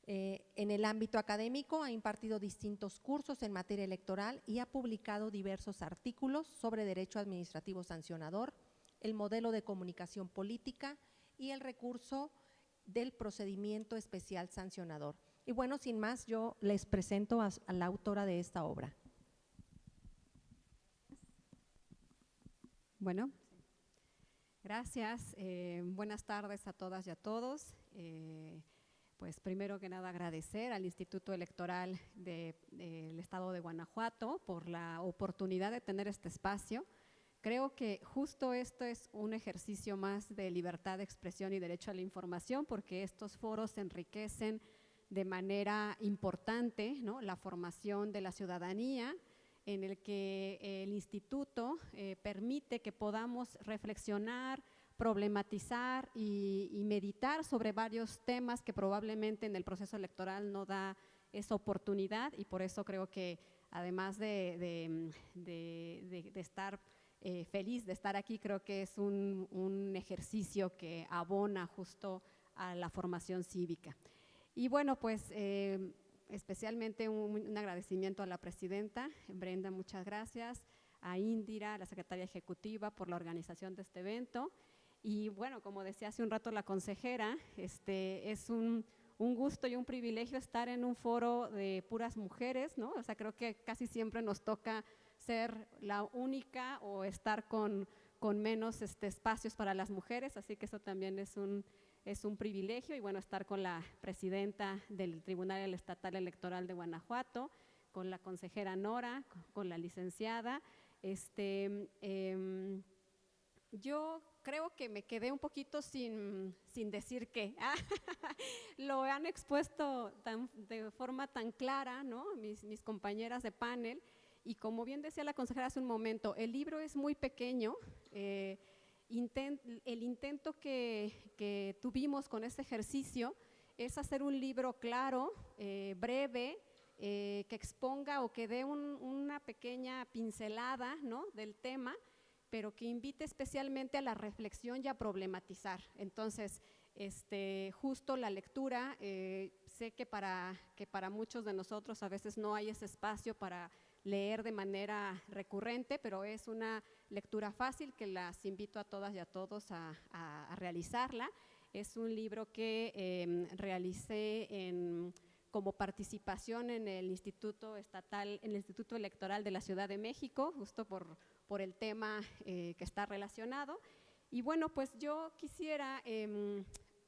Speaker 3: En el ámbito académico ha impartido distintos cursos en materia electoral y ha publicado diversos artículos sobre derecho administrativo sancionador, el modelo de comunicación política y el recurso del procedimiento especial sancionador. Y bueno, sin más, yo les presento a la autora de esta obra.
Speaker 6: Bueno, gracias. Buenas tardes a todas y a todos. Pues primero que nada agradecer al Instituto Electoral del Estado de Guanajuato por la oportunidad de tener este espacio. Creo que justo esto es un ejercicio más de libertad de expresión y derecho a la información, porque estos foros enriquecen de manera importante, ¿no?, la formación de la ciudadanía, en el que el instituto permite que podamos reflexionar, problematizar y meditar sobre varios temas que probablemente en el proceso electoral no da esa oportunidad, y por eso creo que además de estar feliz de estar aquí, creo que es un ejercicio que abona justo a la formación cívica. Y bueno, pues especialmente un agradecimiento a la presidenta, Brenda, muchas gracias, a Indira, la secretaria ejecutiva, por la organización de este evento. Y bueno, como decía hace un rato la consejera, es un gusto y un privilegio estar en un foro de puras mujeres, ¿no? O sea, creo que casi siempre nos toca ser la única o estar con menos espacios para las mujeres, así que eso también es un privilegio. Y bueno, estar con la presidenta del Tribunal Estatal Electoral de Guanajuato, con la consejera Nora, con la licenciada. Yo creo que me quedé un poquito sin decir qué. Lo han expuesto de forma tan clara, ¿no?, mis compañeras de panel, y como bien decía la consejera hace un momento, el libro es muy pequeño. El intento que tuvimos con este ejercicio es hacer un libro claro, breve, que exponga o que dé una pequeña pincelada, ¿no?, del tema, pero que invite especialmente a la reflexión y a problematizar. Entonces, justo la lectura, sé que para muchos de nosotros a veces no hay ese espacio para leer de manera recurrente, pero es una lectura fácil que las invito a todas y a todos a realizarla. Es un libro que realicé como participación en el Instituto Estatal, en el Instituto Electoral de la Ciudad de México, justo por por el tema que está relacionado. Y bueno, pues yo quisiera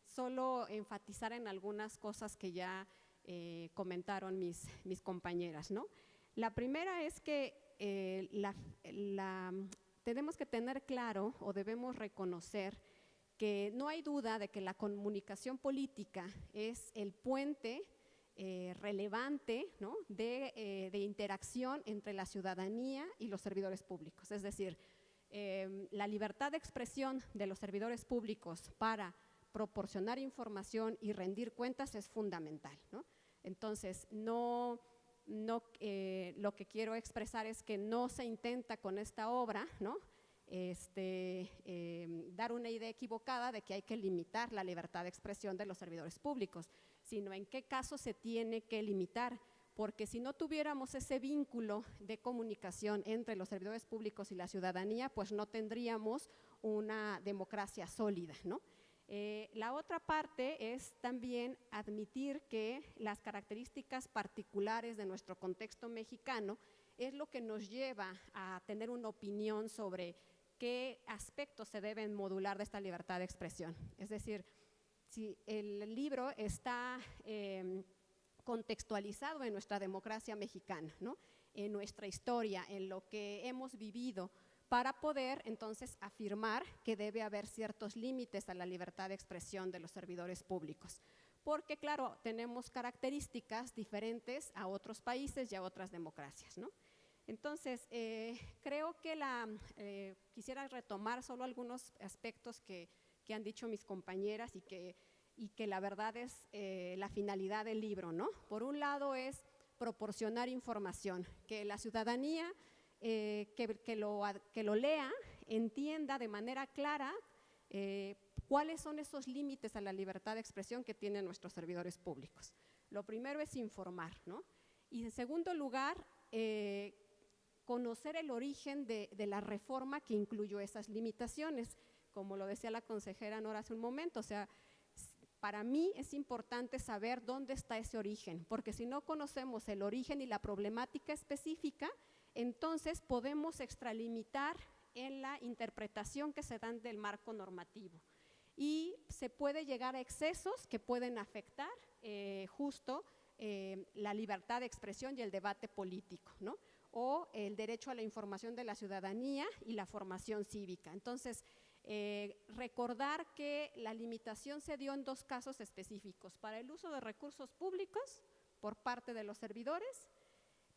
Speaker 6: solo enfatizar en algunas cosas que ya comentaron mis compañeras, ¿no? La primera es que tenemos que tener claro o debemos reconocer que no hay duda de que la comunicación política es el puente relevante, ¿no?, de interacción entre la ciudadanía y los servidores públicos. Es decir, la libertad de expresión de los servidores públicos para proporcionar información y rendir cuentas es fundamental, ¿no? Entonces, lo que quiero expresar es que no se intenta con esta obra, ¿no?, dar una idea equivocada de que hay que limitar la libertad de expresión de los servidores públicos, sino en qué caso se tiene que limitar, porque si no tuviéramos ese vínculo de comunicación entre los servidores públicos y la ciudadanía, pues no tendríamos una democracia sólida, ¿no? La otra parte es también admitir que las características particulares de nuestro contexto mexicano es lo que nos lleva a tener una opinión sobre qué aspectos se deben modular de esta libertad de expresión. Es decir, si el libro está contextualizado en nuestra democracia mexicana, ¿no?, en nuestra historia, en lo que hemos vivido, para poder entonces afirmar que debe haber ciertos límites a la libertad de expresión de los servidores públicos. Porque, claro, tenemos características diferentes a otros países y a otras democracias, ¿no? Entonces, creo que quisiera retomar solo algunos aspectos que han dicho mis compañeras y que la verdad es la finalidad del libro, ¿no? Por un lado es proporcionar información, que la ciudadanía que lo lea, entienda de manera clara cuáles son esos límites a la libertad de expresión que tienen nuestros servidores públicos. Lo primero es informar, ¿no? Y en segundo lugar, conocer el origen de la reforma que incluyó esas limitaciones, como lo decía la consejera Nora hace un momento. O sea, para mí es importante saber dónde está ese origen, porque si no conocemos el origen y la problemática específica, entonces podemos extralimitar en la interpretación que se dan del marco normativo y se puede llegar a excesos que pueden afectar justo la libertad de expresión y el debate político, ¿no?, o el derecho a la información de la ciudadanía y la formación cívica. Entonces, recordar que la limitación se dio en dos casos específicos: para el uso de recursos públicos por parte de los servidores,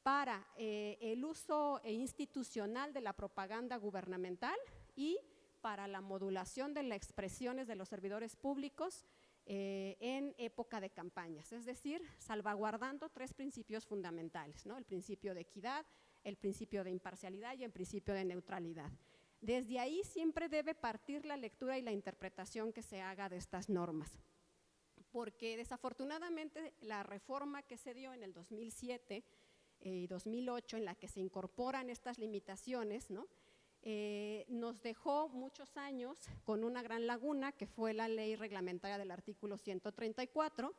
Speaker 6: para el uso institucional de la propaganda gubernamental y para la modulación de las expresiones de los servidores públicos en época de campañas, es decir, salvaguardando tres principios fundamentales, ¿no?, el principio de equidad, el principio de imparcialidad y el principio de neutralidad. Desde ahí siempre debe partir la lectura y la interpretación que se haga de estas normas, porque desafortunadamente la reforma que se dio en el 2007 y 2008, en la que se incorporan estas limitaciones, ¿no?, nos dejó muchos años con una gran laguna, que fue la ley reglamentaria del artículo 134,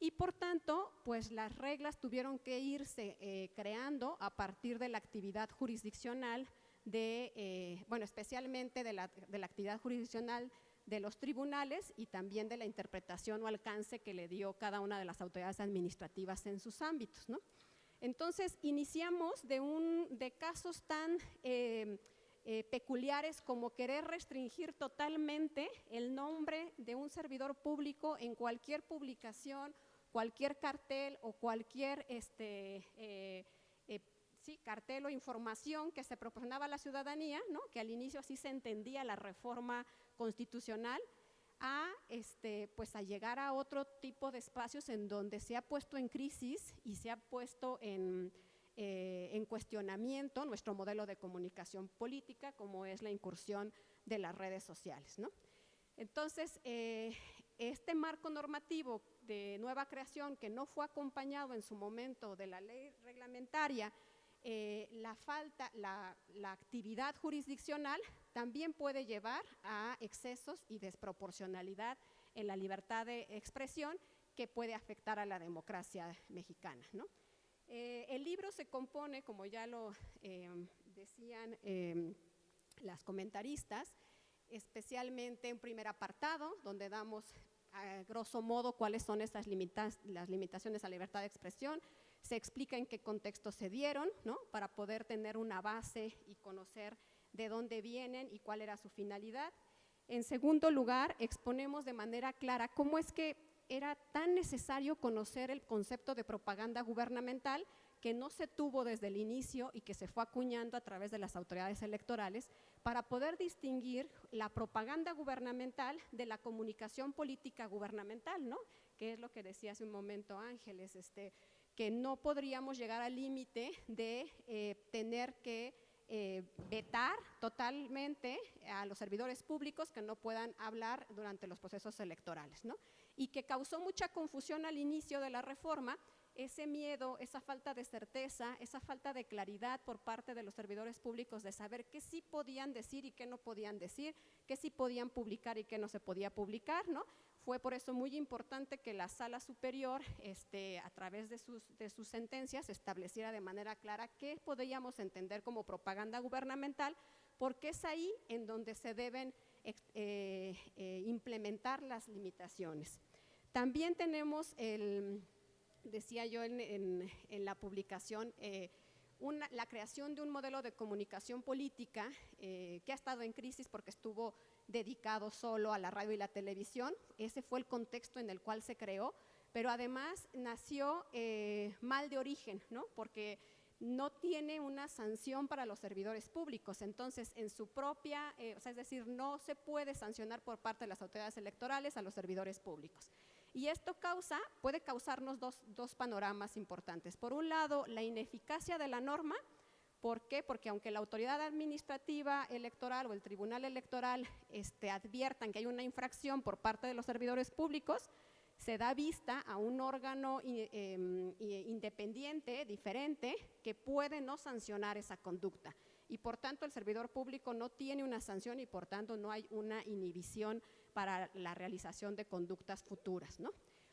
Speaker 6: y por tanto, pues las reglas tuvieron que irse creando a partir de la actividad jurisdiccional especialmente de la actividad jurisdiccional de los tribunales y también de la interpretación o alcance que le dio cada una de las autoridades administrativas en sus ámbitos, ¿no? Entonces, iniciamos de casos tan peculiares como querer restringir totalmente el nombre de un servidor público en cualquier publicación, cualquier cartel o cualquier cartel o información que se proporcionaba a la ciudadanía, ¿no?, que al inicio así se entendía la reforma constitucional, a llegar a otro tipo de espacios en donde se ha puesto en crisis y se ha puesto en cuestionamiento nuestro modelo de comunicación política, como es la incursión de las redes sociales, ¿no? Entonces, este marco normativo de nueva creación, que no fue acompañado en su momento de la ley reglamentaria, la actividad jurisdiccional también puede llevar a excesos y desproporcionalidad en la libertad de expresión que puede afectar a la democracia mexicana, ¿no? El libro se compone, como ya lo decían las comentaristas, especialmente un primer apartado donde damos a grosso modo cuáles son las limitaciones a la libertad de expresión, se explica en qué contexto se dieron, ¿no? Para poder tener una base y conocer de dónde vienen y cuál era su finalidad. En segundo lugar, exponemos de manera clara cómo es que era tan necesario conocer el concepto de propaganda gubernamental que no se tuvo desde el inicio y que se fue acuñando a través de las autoridades electorales para poder distinguir la propaganda gubernamental de la comunicación política gubernamental, ¿no? Que es lo que decía hace un momento Ángeles, que no podríamos llegar al límite de tener que vetar totalmente a los servidores públicos que no puedan hablar durante los procesos electorales, ¿no? Y que causó mucha confusión al inicio de la reforma, ese miedo, esa falta de certeza, esa falta de claridad por parte de los servidores públicos de saber qué sí podían decir y qué no podían decir, qué sí podían publicar y qué no se podía publicar, ¿no? Fue por eso muy importante que la Sala Superior, a través de sus sentencias, estableciera de manera clara qué podíamos entender como propaganda gubernamental, porque es ahí en donde se deben implementar las limitaciones. También tenemos decía yo en la publicación, la creación de un modelo de comunicación política que ha estado en crisis porque estuvo dedicado solo a la radio y la televisión. Ese fue el contexto en el cual se creó, pero además nació mal de origen, ¿no? Porque no tiene una sanción para los servidores públicos, entonces en su propia, es decir, no se puede sancionar por parte de las autoridades electorales a los servidores públicos. Y esto puede causarnos dos panoramas importantes. Por un lado, la ineficacia de la norma. ¿Por qué? Porque aunque la autoridad administrativa electoral o el tribunal electoral adviertan que hay una infracción por parte de los servidores públicos, se da vista a un órgano independiente, diferente, que puede no sancionar esa conducta. Y por tanto el servidor público no tiene una sanción y por tanto no hay una inhibición para la realización de conductas futuras, ¿no?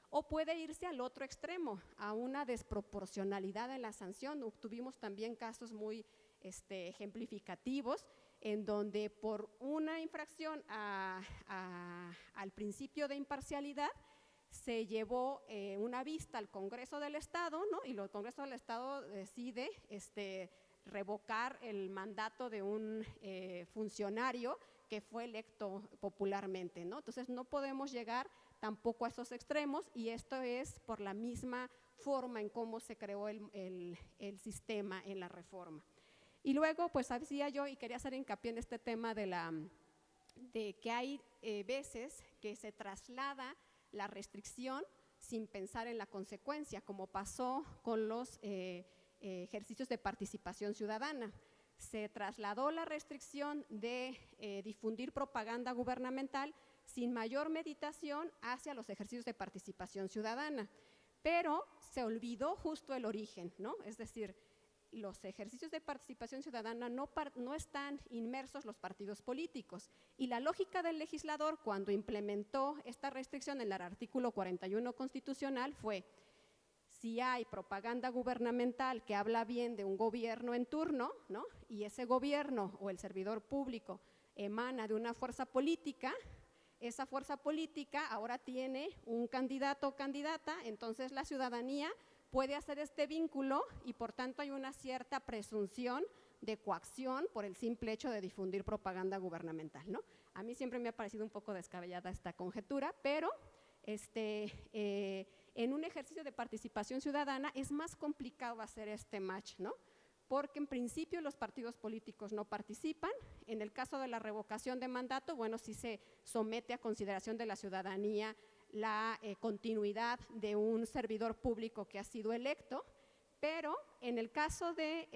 Speaker 6: O puede irse al otro extremo, a una desproporcionalidad en la sanción. Tuvimos también casos muy ejemplificativos en donde por una infracción al principio de imparcialidad se llevó una vista al Congreso del Estado, ¿no? Y el Congreso del Estado decide revocar el mandato de un funcionario que fue electo popularmente, ¿no? Entonces no podemos llegar tampoco a esos extremos y esto es por la misma forma en cómo se creó el sistema en la reforma. Y luego, pues decía yo y quería hacer hincapié en este tema de que hay veces que se traslada la restricción sin pensar en la consecuencia, como pasó con los ejercicios de participación ciudadana. Se trasladó la restricción de difundir propaganda gubernamental sin mayor meditación hacia los ejercicios de participación ciudadana, pero se olvidó justo el origen, ¿no? Es decir, los ejercicios de participación ciudadana no están inmersos los partidos políticos y la lógica del legislador cuando implementó esta restricción en el artículo 41 constitucional fue: si hay propaganda gubernamental que habla bien de un gobierno en turno, ¿no? Y ese gobierno o el servidor público emana de una fuerza política, esa fuerza política ahora tiene un candidato o candidata, entonces la ciudadanía puede hacer este vínculo y por tanto hay una cierta presunción de coacción por el simple hecho de difundir propaganda gubernamental, ¿no? A mí siempre me ha parecido un poco descabellada esta conjetura, pero en un ejercicio de participación ciudadana es más complicado hacer este match, ¿no? Porque en principio los partidos políticos no participan. En el caso de la revocación de mandato, bueno, sí se somete a consideración de la ciudadanía la continuidad de un servidor público que ha sido electo, pero en el caso de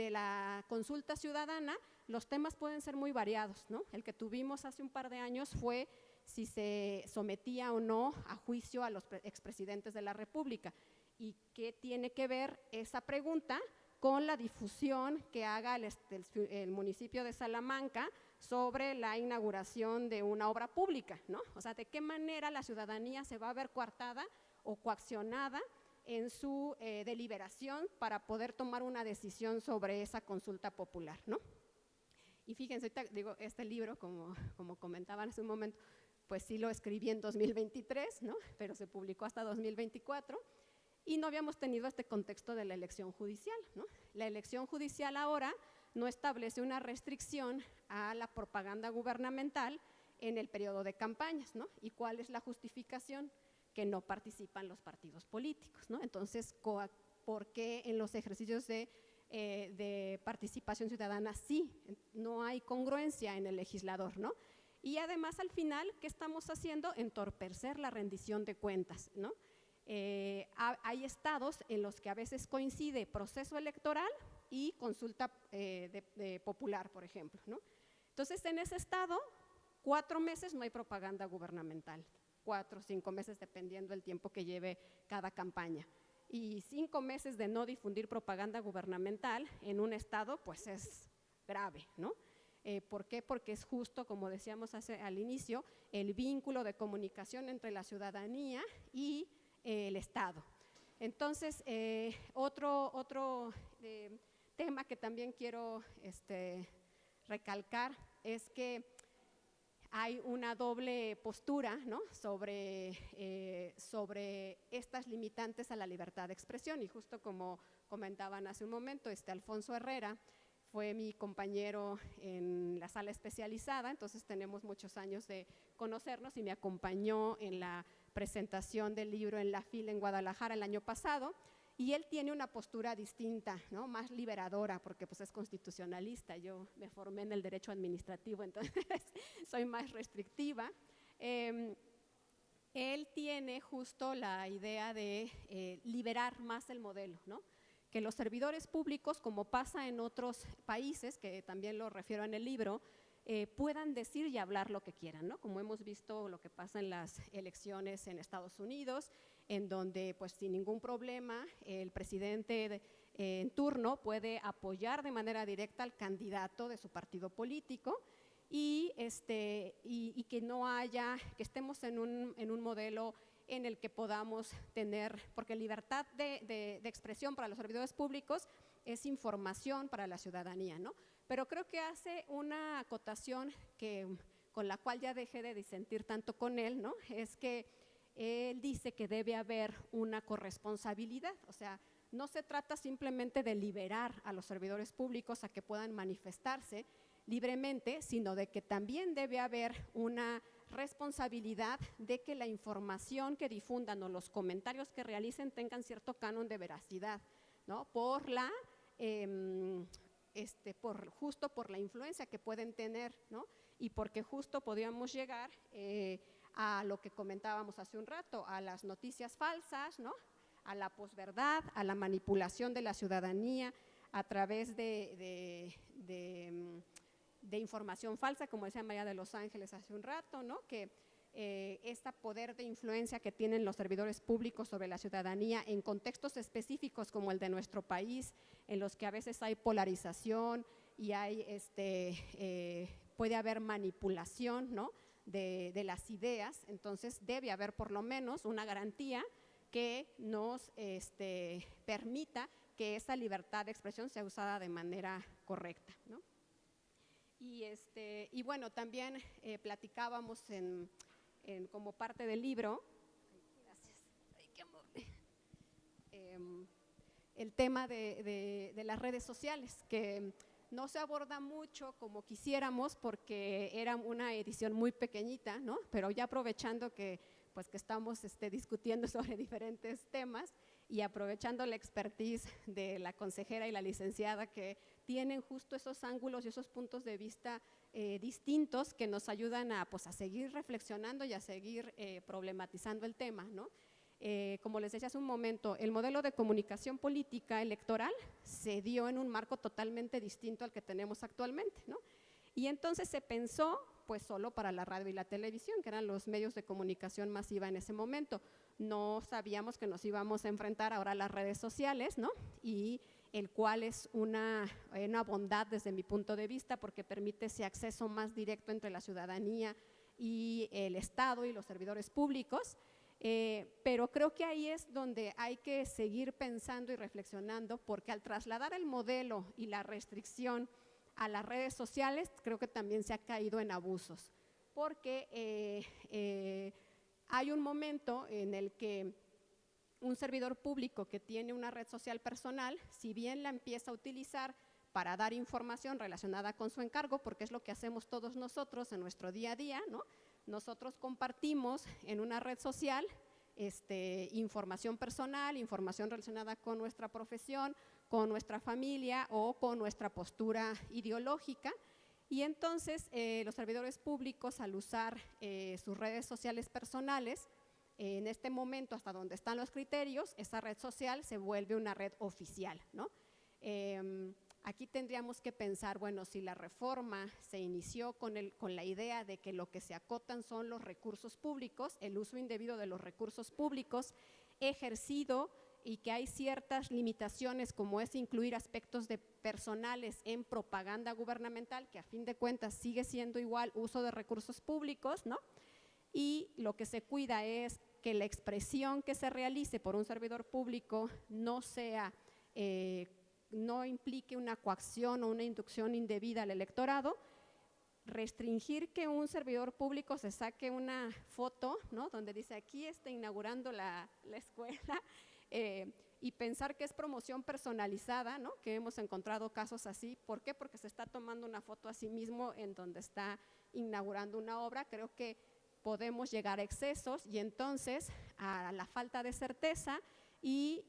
Speaker 6: la consulta ciudadana, los temas pueden ser muy variados, ¿no? El que tuvimos hace un par de años fue si se sometía o no a juicio a los expresidentes de la República. ¿Y qué tiene que ver esa pregunta con la difusión que haga el municipio de Salamanca sobre la inauguración de una obra pública, ¿no? O sea, ¿de qué manera la ciudadanía se va a ver coartada o coaccionada en su deliberación para poder tomar una decisión sobre esa consulta popular, ¿no? Y fíjense, ahorita digo, este libro, como comentaban hace un momento, pues sí lo escribí en 2023, ¿no? Pero se publicó hasta 2024 y no habíamos tenido este contexto de la elección judicial, ¿no? La elección judicial ahora no establece una restricción a la propaganda gubernamental en el periodo de campañas, ¿no? ¿Y cuál es la justificación? Que no participan los partidos políticos, ¿no? Entonces, ¿por qué en los ejercicios de participación ciudadana sí? No hay congruencia en el legislador, ¿no? Y además, al final, ¿qué estamos haciendo? Entorpecer la rendición de cuentas, ¿no? Hay estados en los que a veces coincide proceso electoral y consulta popular, por ejemplo, ¿no? Entonces, en ese estado, 4 meses no hay propaganda gubernamental, 4 o 5 meses, dependiendo del tiempo que lleve cada campaña. Y 5 meses de no difundir propaganda gubernamental en un estado, pues es grave, ¿no? ¿Por qué? Porque es justo, como decíamos al inicio, el vínculo de comunicación entre la ciudadanía y el Estado. Entonces, otro tema que también quiero recalcar es que hay una doble postura, ¿no? sobre estas limitantes a la libertad de expresión, y justo como comentaban hace un momento, Alfonso Herrera fue mi compañero en la sala especializada, entonces tenemos muchos años de conocernos y me acompañó en la presentación del libro en la FIL en Guadalajara el año pasado, y él tiene una postura distinta, ¿no? Más liberadora, porque pues es constitucionalista. Yo me formé en el derecho administrativo, entonces soy más restrictiva. Él tiene justo la idea de liberar más el modelo, ¿no? Que los servidores públicos, como pasa en otros países, que también lo refiero en el libro, puedan decir y hablar lo que quieran, ¿no? Como hemos visto lo que pasa en las elecciones en Estados Unidos, en donde pues sin ningún problema el presidente en turno puede apoyar de manera directa al candidato de su partido político y que no haya, que estemos en un modelo en el que podamos tener, porque libertad de expresión para los servidores públicos es información para la ciudadanía, ¿no? Pero creo que hace una acotación con la cual ya dejé de disentir tanto con él, ¿no? Es que él dice que debe haber una corresponsabilidad, o sea, no se trata simplemente de liberar a los servidores públicos a que puedan manifestarse libremente, sino de que también debe haber una responsabilidad de que la información que difundan o los comentarios que realicen tengan cierto canon de veracidad, ¿no? Justo por la influencia que pueden tener, ¿no? Y porque justo podríamos llegar a lo que comentábamos hace un rato, a las noticias falsas, ¿no? A la posverdad, a la manipulación de la ciudadanía a través de información falsa, como decía María de Los Ángeles hace un rato, ¿no? Que este poder de influencia que tienen los servidores públicos sobre la ciudadanía en contextos específicos como el de nuestro país, en los que a veces hay polarización y puede haber manipulación, ¿no? de las ideas, entonces debe haber por lo menos una garantía que nos permita que esa libertad de expresión sea usada de manera correcta, ¿no? Y bueno, también platicábamos como parte del libro, el tema de las redes sociales, que no se aborda mucho como quisiéramos porque era una edición muy pequeñita, ¿no? Pero ya aprovechando que estamos discutiendo sobre diferentes temas y aprovechando la expertise de la consejera y la licenciada que tienen justo esos ángulos y esos puntos de vista distintos que nos ayudan a seguir reflexionando y a seguir problematizando el tema, ¿no? Como les decía hace un momento, el modelo de comunicación política electoral se dio en un marco totalmente distinto al que tenemos actualmente, ¿no? Y entonces se pensó solo para la radio y la televisión, que eran los medios de comunicación masiva en ese momento. No sabíamos que nos íbamos a enfrentar ahora a las redes sociales, ¿no? Y el cual es una bondad desde mi punto de vista porque permite ese acceso más directo entre la ciudadanía y el Estado y los servidores públicos. Pero creo que ahí es donde hay que seguir pensando y reflexionando, porque al trasladar el modelo y la restricción a las redes sociales, creo que también se ha caído en abusos, porque hay un momento en el que un servidor público que tiene una red social personal, si bien la empieza a utilizar para dar información relacionada con su encargo, porque es lo que hacemos todos nosotros en nuestro día a día, ¿no? Nosotros compartimos en una red social información personal, información relacionada con nuestra profesión, con nuestra familia o con nuestra postura ideológica. Y entonces los servidores públicos, al usar sus redes sociales personales, en este momento, hasta donde están los criterios, esa red social se vuelve una red oficial, ¿no? Aquí tendríamos que pensar, bueno, si la reforma se inició con la idea de que lo que se acotan son los recursos públicos, el uso indebido de los recursos públicos ejercido, y que hay ciertas limitaciones, como es incluir aspectos personales en propaganda gubernamental, que a fin de cuentas sigue siendo igual uso de recursos públicos, ¿no? Y lo que se cuida es que la expresión que se realice por un servidor público no sea, no implique una coacción o una inducción indebida al electorado. Restringir que un servidor público se saque una foto, ¿no?, donde dice aquí está inaugurando la escuela, y pensar que es promoción personalizada, ¿no?, que hemos encontrado casos así. ¿Por qué? Porque se está tomando una foto a sí mismo en donde está inaugurando una obra. Creo que podemos llegar a excesos y entonces a la falta de certeza y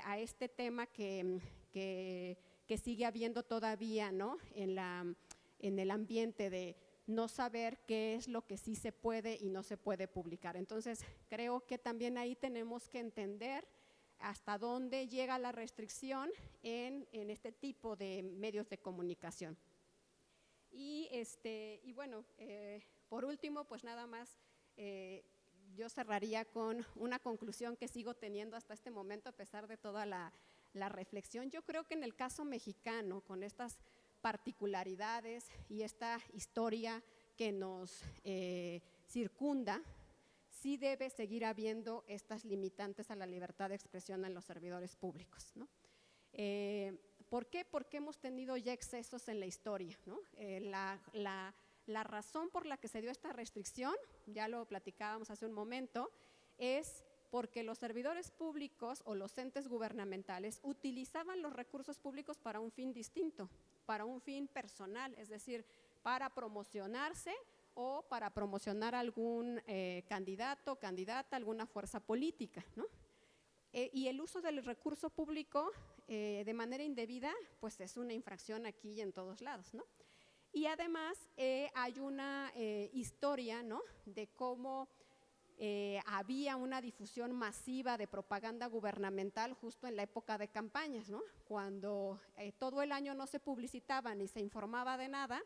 Speaker 6: a este tema que sigue habiendo todavía, ¿no?, en el ambiente de no saber qué es lo que sí se puede y no se puede publicar. Entonces, creo que también ahí tenemos que entender hasta dónde llega la restricción en este tipo de medios de comunicación. Y bueno, por último, pues nada más, yo cerraría con una conclusión que sigo teniendo hasta este momento, a pesar de toda la reflexión. Yo creo que en el caso mexicano, con estas particularidades y esta historia que nos circunda, sí debe seguir habiendo estas limitantes a la libertad de expresión en los servidores públicos, ¿no? ¿Por qué? Porque hemos tenido ya excesos en la historia, ¿no? La razón por la que se dio esta restricción, ya lo platicábamos hace un momento, es porque los servidores públicos o los entes gubernamentales utilizaban los recursos públicos para un fin distinto, para un fin personal, es decir, para promocionarse o para promocionar algún candidato, candidata, alguna fuerza política, ¿no? Y el uso del recurso público de manera indebida, pues es una infracción aquí y en todos lados, ¿no? Y además hay una historia, ¿no?, de cómo había una difusión masiva de propaganda gubernamental justo en la época de campañas, ¿no?, cuando todo el año no se publicitaba ni se informaba de nada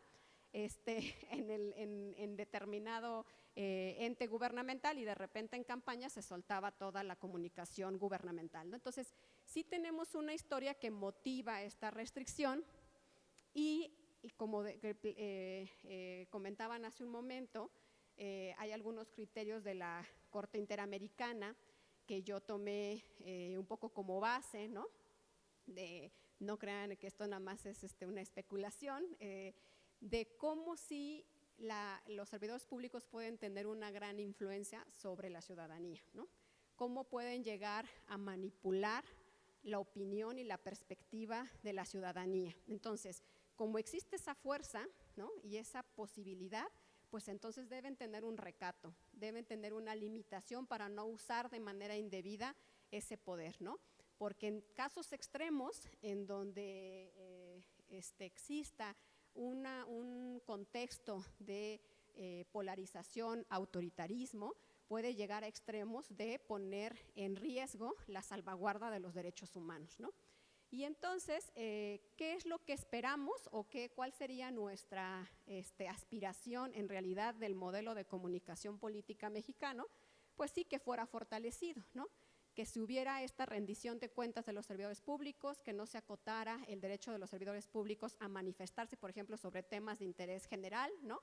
Speaker 6: en determinado ente gubernamental, y de repente en campaña se soltaba toda la comunicación gubernamental, ¿no? Entonces, sí tenemos una historia que motiva esta restricción y como comentaban hace un momento, hay algunos criterios de la Corte Interamericana que yo tomé un poco como base, ¿no? No crean que esto nada más es una especulación, de cómo sí los servidores públicos pueden tener una gran influencia sobre la ciudadanía, ¿no? Cómo pueden llegar a manipular la opinión y la perspectiva de la ciudadanía. Entonces, como existe esa fuerza, ¿no?, y esa posibilidad, pues entonces deben tener un recato, deben tener una limitación para no usar de manera indebida ese poder, ¿no? Porque en casos extremos en donde exista un contexto de polarización, autoritarismo, puede llegar a extremos de poner en riesgo la salvaguarda de los derechos humanos, ¿no? Y entonces, ¿qué es lo que esperamos o cuál sería nuestra aspiración en realidad del modelo de comunicación política mexicano? Pues sí, que fuera fortalecido, ¿no? Que si hubiera esta rendición de cuentas de los servidores públicos, que no se acotara el derecho de los servidores públicos a manifestarse, por ejemplo, sobre temas de interés general, ¿no?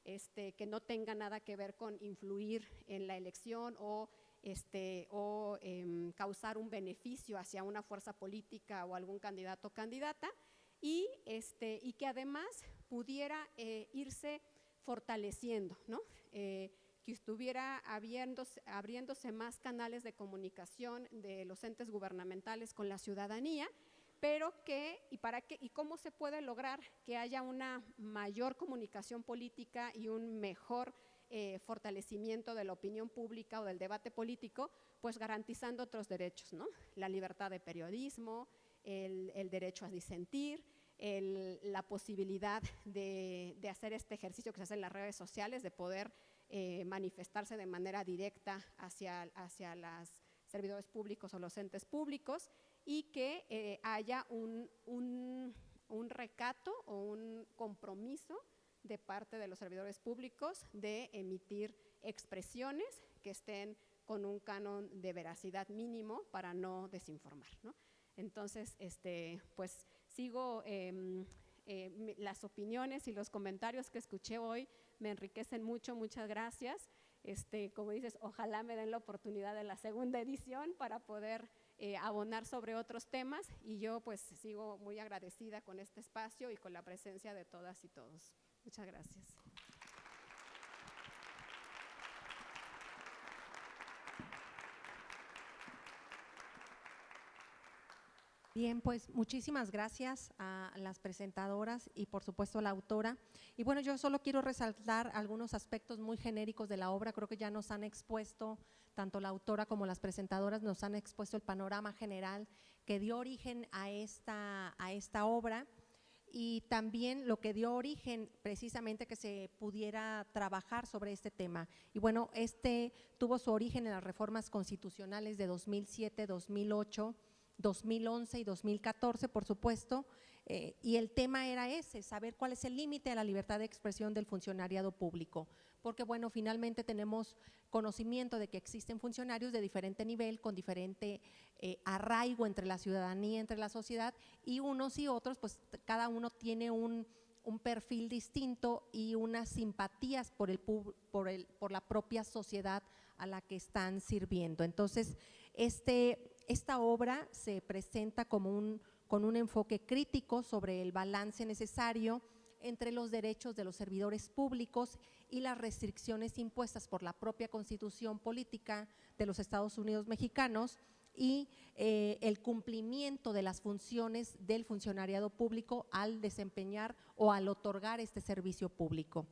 Speaker 6: Que no tenga nada que ver con influir en la elección o causar un beneficio hacia una fuerza política o algún candidato o candidata, y que además pudiera irse fortaleciendo, ¿no? Que estuviera abriéndose más canales de comunicación de los entes gubernamentales con la ciudadanía, pero ¿y cómo se puede lograr que haya una mayor comunicación política y un mejor fortalecimiento de la opinión pública o del debate político? Pues garantizando otros derechos, ¿no? La libertad de periodismo, el derecho a disentir, la posibilidad de hacer este ejercicio que se hace en las redes sociales, de poder manifestarse de manera directa hacia los servidores públicos o los entes públicos, y que haya un recato o un compromiso de parte de los servidores públicos de emitir expresiones que estén con un canon de veracidad mínimo para no desinformar, ¿no? Entonces, pues sigo, las opiniones y los comentarios que escuché hoy me enriquecen mucho, muchas gracias. Como dices, ojalá me den la oportunidad de la segunda edición para poder abonar sobre otros temas, y yo pues sigo muy agradecida con este espacio y con la presencia de todas y todos. Muchas gracias.
Speaker 3: Bien, pues muchísimas gracias a las presentadoras y por supuesto a la autora. Y bueno, yo solo quiero resaltar algunos aspectos muy genéricos de la obra. Creo que ya nos han expuesto, tanto la autora como las presentadoras, nos han expuesto el panorama general que dio origen a esta obra, y también lo que dio origen precisamente que se pudiera trabajar sobre este tema. Y bueno, tuvo su origen en las reformas constitucionales de 2007, 2008, 2011 y 2014, por supuesto, y el tema era ese, saber cuál es el límite a la libertad de expresión del funcionariado público, porque bueno, finalmente tenemos conocimiento de que existen funcionarios de diferente nivel, con diferente arraigo entre la ciudadanía, entre la sociedad, y unos y otros, pues cada uno tiene un perfil distinto y unas simpatías por la propia sociedad a la que están sirviendo. Entonces, esta obra se presenta con un enfoque crítico sobre el balance necesario entre los derechos de los servidores públicos y las restricciones impuestas por la propia Constitución Política de los Estados Unidos Mexicanos, y el cumplimiento de las funciones del funcionariado público al desempeñar o al otorgar este servicio público.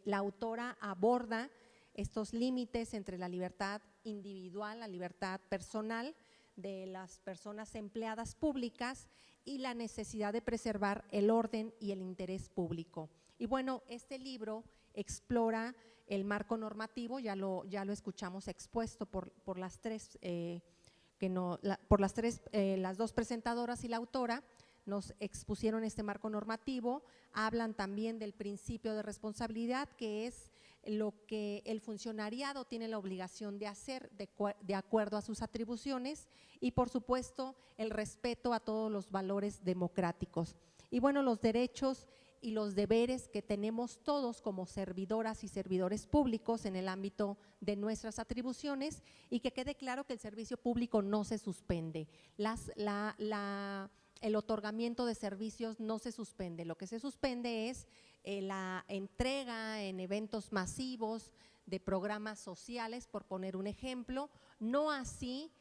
Speaker 3: La autora aborda estos límites entre la libertad individual, la libertad personal de las personas empleadas públicas y la necesidad de preservar el orden y el interés público. Y bueno, este libro explora el marco normativo, ya lo escuchamos expuesto por las las dos presentadoras y la autora. Nos expusieron este marco normativo, hablan también del principio de responsabilidad, que es lo que el funcionariado tiene la obligación de hacer de acuerdo a sus atribuciones, y por supuesto el respeto a todos los valores democráticos. Y bueno, los derechos y los deberes que tenemos todos como servidoras y servidores públicos en el ámbito de nuestras atribuciones, y que quede claro que el servicio público no se suspende. El otorgamiento de servicios no se suspende, lo que se suspende es la entrega en eventos masivos de programas sociales, por poner un ejemplo, no así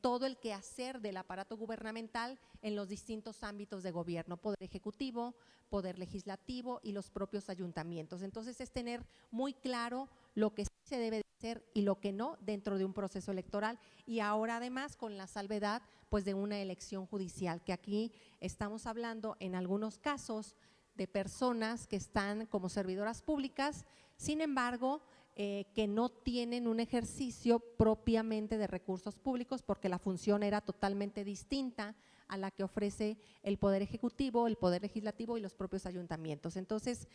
Speaker 3: todo el quehacer del aparato gubernamental en los distintos ámbitos de gobierno, poder ejecutivo, poder legislativo y los propios ayuntamientos. Entonces es tener muy claro lo que sí se debe de hacer y lo que no dentro de un proceso electoral, y ahora además con la salvedad pues de una elección judicial, que aquí estamos hablando en algunos casos de personas que están como servidoras públicas, sin embargo que no tienen un ejercicio propiamente de recursos públicos, porque la función era totalmente distinta a la que ofrece el Poder Ejecutivo, el Poder Legislativo y los propios ayuntamientos. Entonces,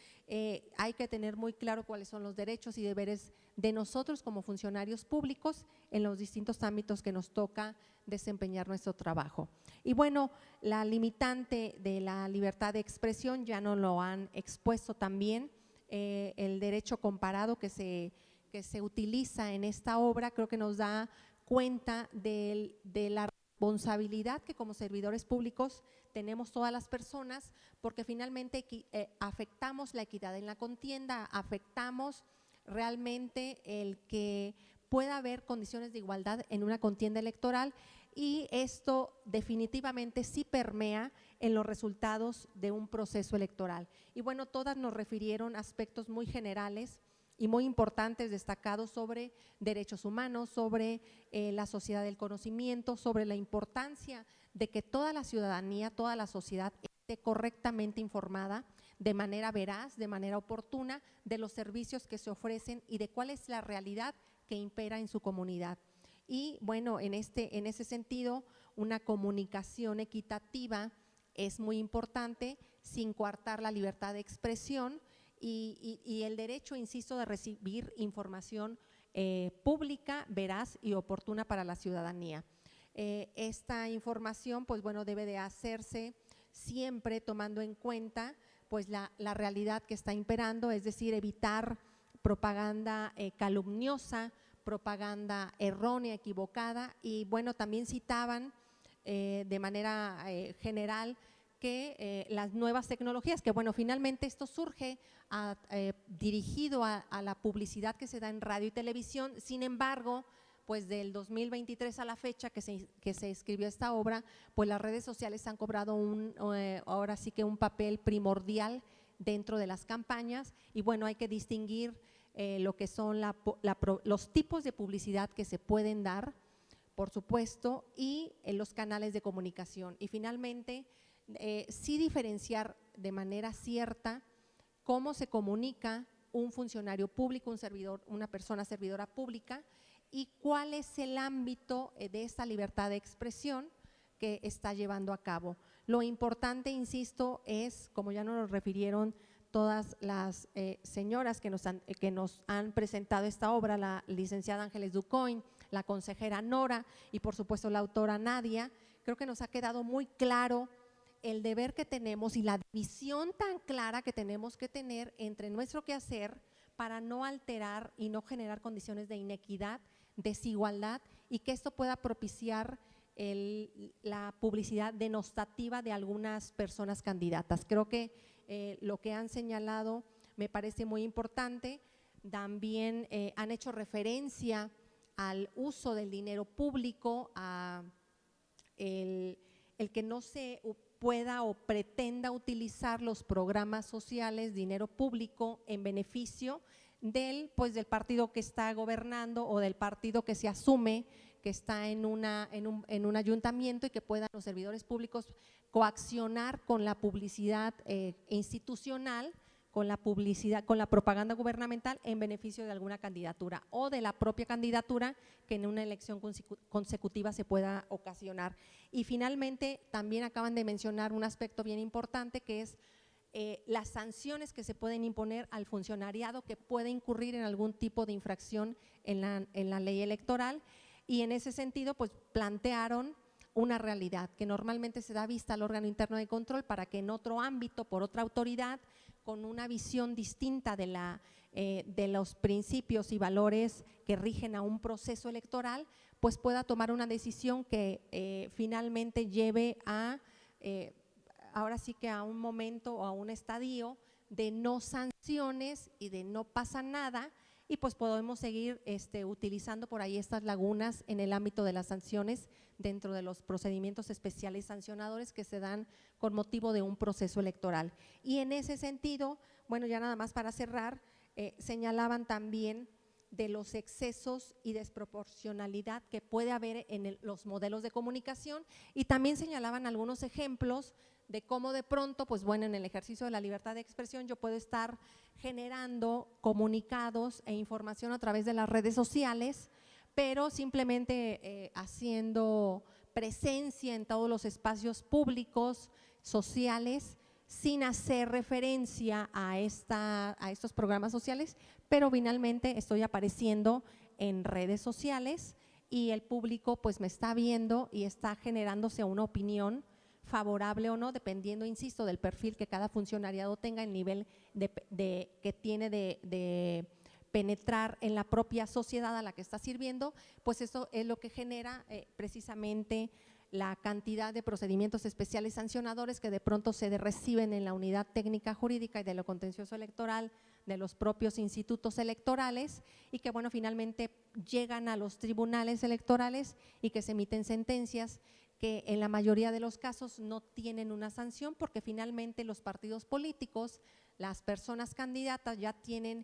Speaker 3: hay que tener muy claro cuáles son los derechos y deberes de nosotros como funcionarios públicos en los distintos ámbitos que nos toca desempeñar nuestro trabajo. Y bueno, la limitante de la libertad de expresión ya nos lo han expuesto también, el derecho comparado que que se utiliza en esta obra creo que nos da cuenta de la responsabilidad que como servidores públicos tenemos todas las personas, porque finalmente afectamos la equidad en la contienda, afectamos realmente el que pueda haber condiciones de igualdad en una contienda electoral, y esto definitivamente sí permea en los resultados de un proceso electoral. Y bueno, todas nos refirieron aspectos muy generales y muy importantes, destacados sobre derechos humanos, sobre la sociedad del conocimiento, sobre la importancia de que toda la ciudadanía, toda la sociedad esté correctamente informada de manera veraz, de manera oportuna, de los servicios que se ofrecen y de cuál es la realidad que impera en su comunidad. Y bueno, en ese sentido, una comunicación equitativa es muy importante, sin coartar la libertad de expresión y el derecho, insisto, de recibir información pública, veraz y oportuna para la ciudadanía. Esta información, pues bueno, debe de hacerse siempre tomando en cuenta pues la realidad que está imperando, es decir, evitar propaganda calumniosa, propaganda errónea, equivocada. Y bueno, también citaban de manera general que las nuevas tecnologías, que bueno, finalmente esto surge dirigido a la publicidad que se da en radio y televisión. Sin embargo, pues del 2023 a la fecha que se escribió esta obra, pues las redes sociales han cobrado ahora sí que un papel primordial dentro de las campañas. Y bueno, hay que distinguir lo que son los tipos de publicidad que se pueden dar, por supuesto, y los canales de comunicación. Y finalmente, sí diferenciar de manera cierta cómo se comunica un funcionario público, un servidor, una persona servidora pública, y cuál es el ámbito de esta libertad de expresión que está llevando a cabo. Lo importante, insisto, es, como ya nos lo refirieron todas las señoras que nos han presentado esta obra, la licenciada Ángeles Ducoin, la consejera Nora y por supuesto la autora Nadia, creo que nos ha quedado muy claro el deber que tenemos y la visión tan clara que tenemos que tener entre nuestro quehacer para no alterar y no generar condiciones de inequidad, desigualdad, y que esto pueda propiciar la publicidad denostativa de algunas personas candidatas. Creo que lo que han señalado me parece muy importante. También han hecho referencia al uso del dinero público, a el que no se pueda o pretenda utilizar los programas sociales, dinero público, en beneficio del partido que está gobernando o del partido que se asume que está en un ayuntamiento, y que puedan los servidores públicos coaccionar con la publicidad institucional, con la publicidad, con la propaganda gubernamental en beneficio de alguna candidatura o de la propia candidatura que en una elección consecutiva se pueda ocasionar. Y finalmente también acaban de mencionar un aspecto bien importante, que es las sanciones que se pueden imponer al funcionariado que puede incurrir en algún tipo de infracción en la ley electoral. Y en ese sentido, pues plantearon una realidad que normalmente se da vista al órgano interno de control, para que en otro ámbito, por otra autoridad, con una visión distinta de los principios y valores que rigen a un proceso electoral, pues pueda tomar una decisión que finalmente lleve a, ahora sí que a un momento o a un estadio de no sanciones y de no pasa nada. Y pues podemos seguir utilizando por ahí estas lagunas en el ámbito de las sanciones dentro de los procedimientos especiales sancionadores que se dan con motivo de un proceso electoral. Y en ese sentido, bueno, ya nada más para cerrar, señalaban también de los excesos y desproporcionalidad que puede haber en los modelos de comunicación, y también señalaban algunos ejemplos de cómo de pronto, pues bueno, en el ejercicio de la libertad de expresión yo puedo estar generando comunicados e información a través de las redes sociales, pero simplemente haciendo presencia en todos los espacios públicos, sociales, sin hacer referencia a estos programas sociales, pero finalmente estoy apareciendo en redes sociales y el público pues me está viendo y está generándose una opinión favorable o no, dependiendo, insisto, del perfil que cada funcionariado tenga, el nivel que tiene de penetrar en la propia sociedad a la que está sirviendo, pues eso es lo que genera precisamente la cantidad de procedimientos especiales sancionadores que de pronto se reciben en la unidad técnica jurídica y de lo contencioso electoral de los propios institutos electorales y que, bueno, finalmente llegan a los tribunales electorales y que se emiten sentencias que en la mayoría de los casos no tienen una sanción porque finalmente los partidos políticos, las personas candidatas ya tienen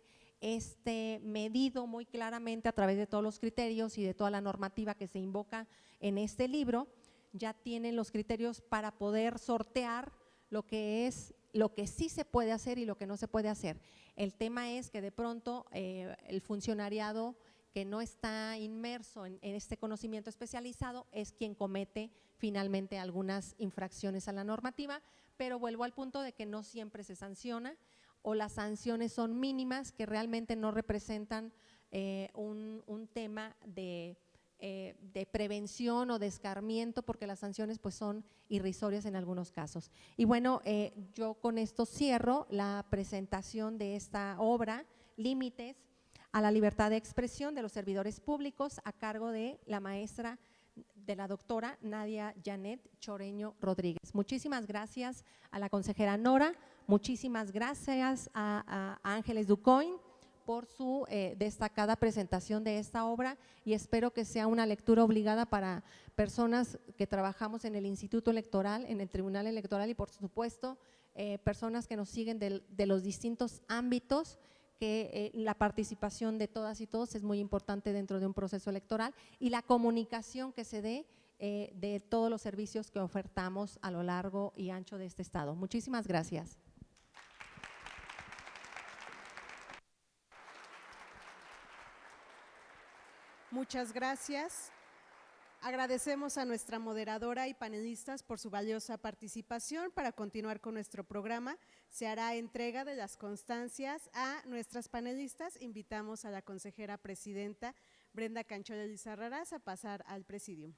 Speaker 3: medido muy claramente a través de todos los criterios y de toda la normativa que se invoca en este libro, ya tienen los criterios para poder sortear lo que sí se puede hacer y lo que no se puede hacer. El tema es que de pronto el funcionariado que no está inmerso en este conocimiento especializado es quien comete finalmente algunas infracciones a la normativa, pero vuelvo al punto de que no siempre se sanciona o las sanciones son mínimas que realmente no representan un tema de prevención o de escarmiento porque las sanciones pues son irrisorias en algunos casos. Y bueno, yo con esto cierro la presentación de esta obra, Límites a la libertad de expresión de los servidores públicos, a cargo de la maestra, de la doctora Nadia Janet Choreño Rodríguez. Muchísimas gracias a la consejera Nora, muchísimas gracias a Ángeles Ducoin por su destacada presentación de esta obra y espero que sea una lectura obligada para personas que trabajamos en el Instituto Electoral, en el Tribunal Electoral y por supuesto personas que nos siguen de los distintos ámbitos, que la participación de todas y todos es muy importante dentro de un proceso electoral y la comunicación que se dé de todos los servicios que ofertamos a lo largo y ancho de este estado. Muchísimas gracias.
Speaker 1: Muchas gracias. Agradecemos a nuestra moderadora y panelistas por su valiosa participación. Para continuar con nuestro programa, se hará entrega de las constancias a nuestras panelistas. Invitamos a la consejera presidenta Brenda Canchola Lizarraraz a pasar al presidium.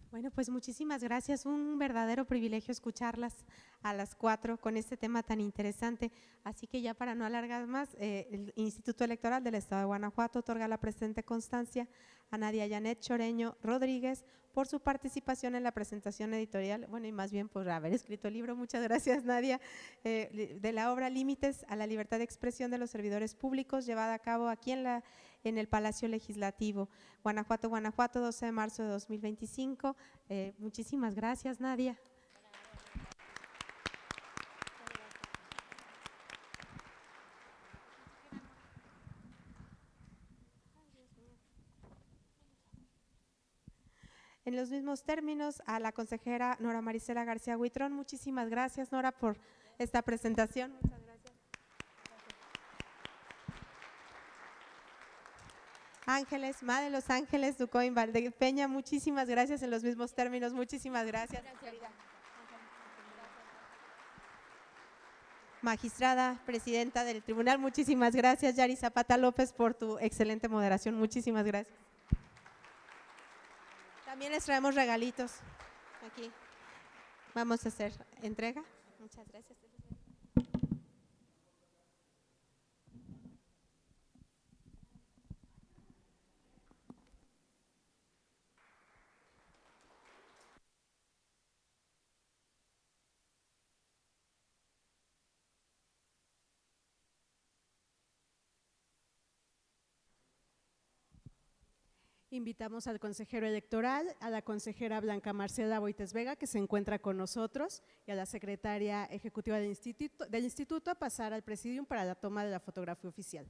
Speaker 2: Bueno, pues muchísimas gracias, un verdadero privilegio escucharlas a las 4 con este tema tan interesante, así que ya para no alargar más, el Instituto Electoral del Estado de Guanajuato otorga la presente constancia a Nadia Janet Choreño Rodríguez por su participación en la presentación editorial, bueno y más bien por haber escrito el libro, muchas gracias Nadia, de la obra Límites a la libertad de expresión de los servidores públicos, llevada a cabo aquí en el Palacio Legislativo, Guanajuato, 12 de marzo de 2025. Muchísimas gracias, Nadia. En los mismos términos, a la consejera Nora Marisela García Huitrón, muchísimas gracias, Nora, por esta presentación. Muchas gracias. Ángeles, Ma de Los Ángeles, Ducoin Valdepeña, muchísimas gracias en los mismos términos, muchísimas gracias. Magistrada, presidenta del tribunal, muchísimas gracias. Yari Zapata López por tu excelente moderación, muchísimas gracias. También les traemos regalitos aquí. Vamos a hacer entrega. Muchas gracias.
Speaker 1: Invitamos al consejero electoral, a la consejera Blanca Marcela Boites Vega, que se encuentra con nosotros, y a la secretaria ejecutiva del instituto a pasar al presidium para la toma de la fotografía oficial.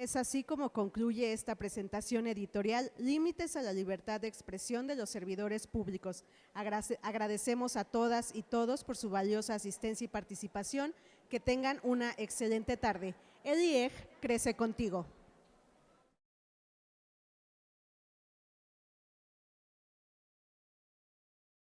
Speaker 1: Es así como concluye esta presentación editorial, Límites a la libertad de expresión de los servidores públicos. Agradecemos a todas y todos por su valiosa asistencia y participación. Que tengan una excelente tarde. El IEG crece contigo.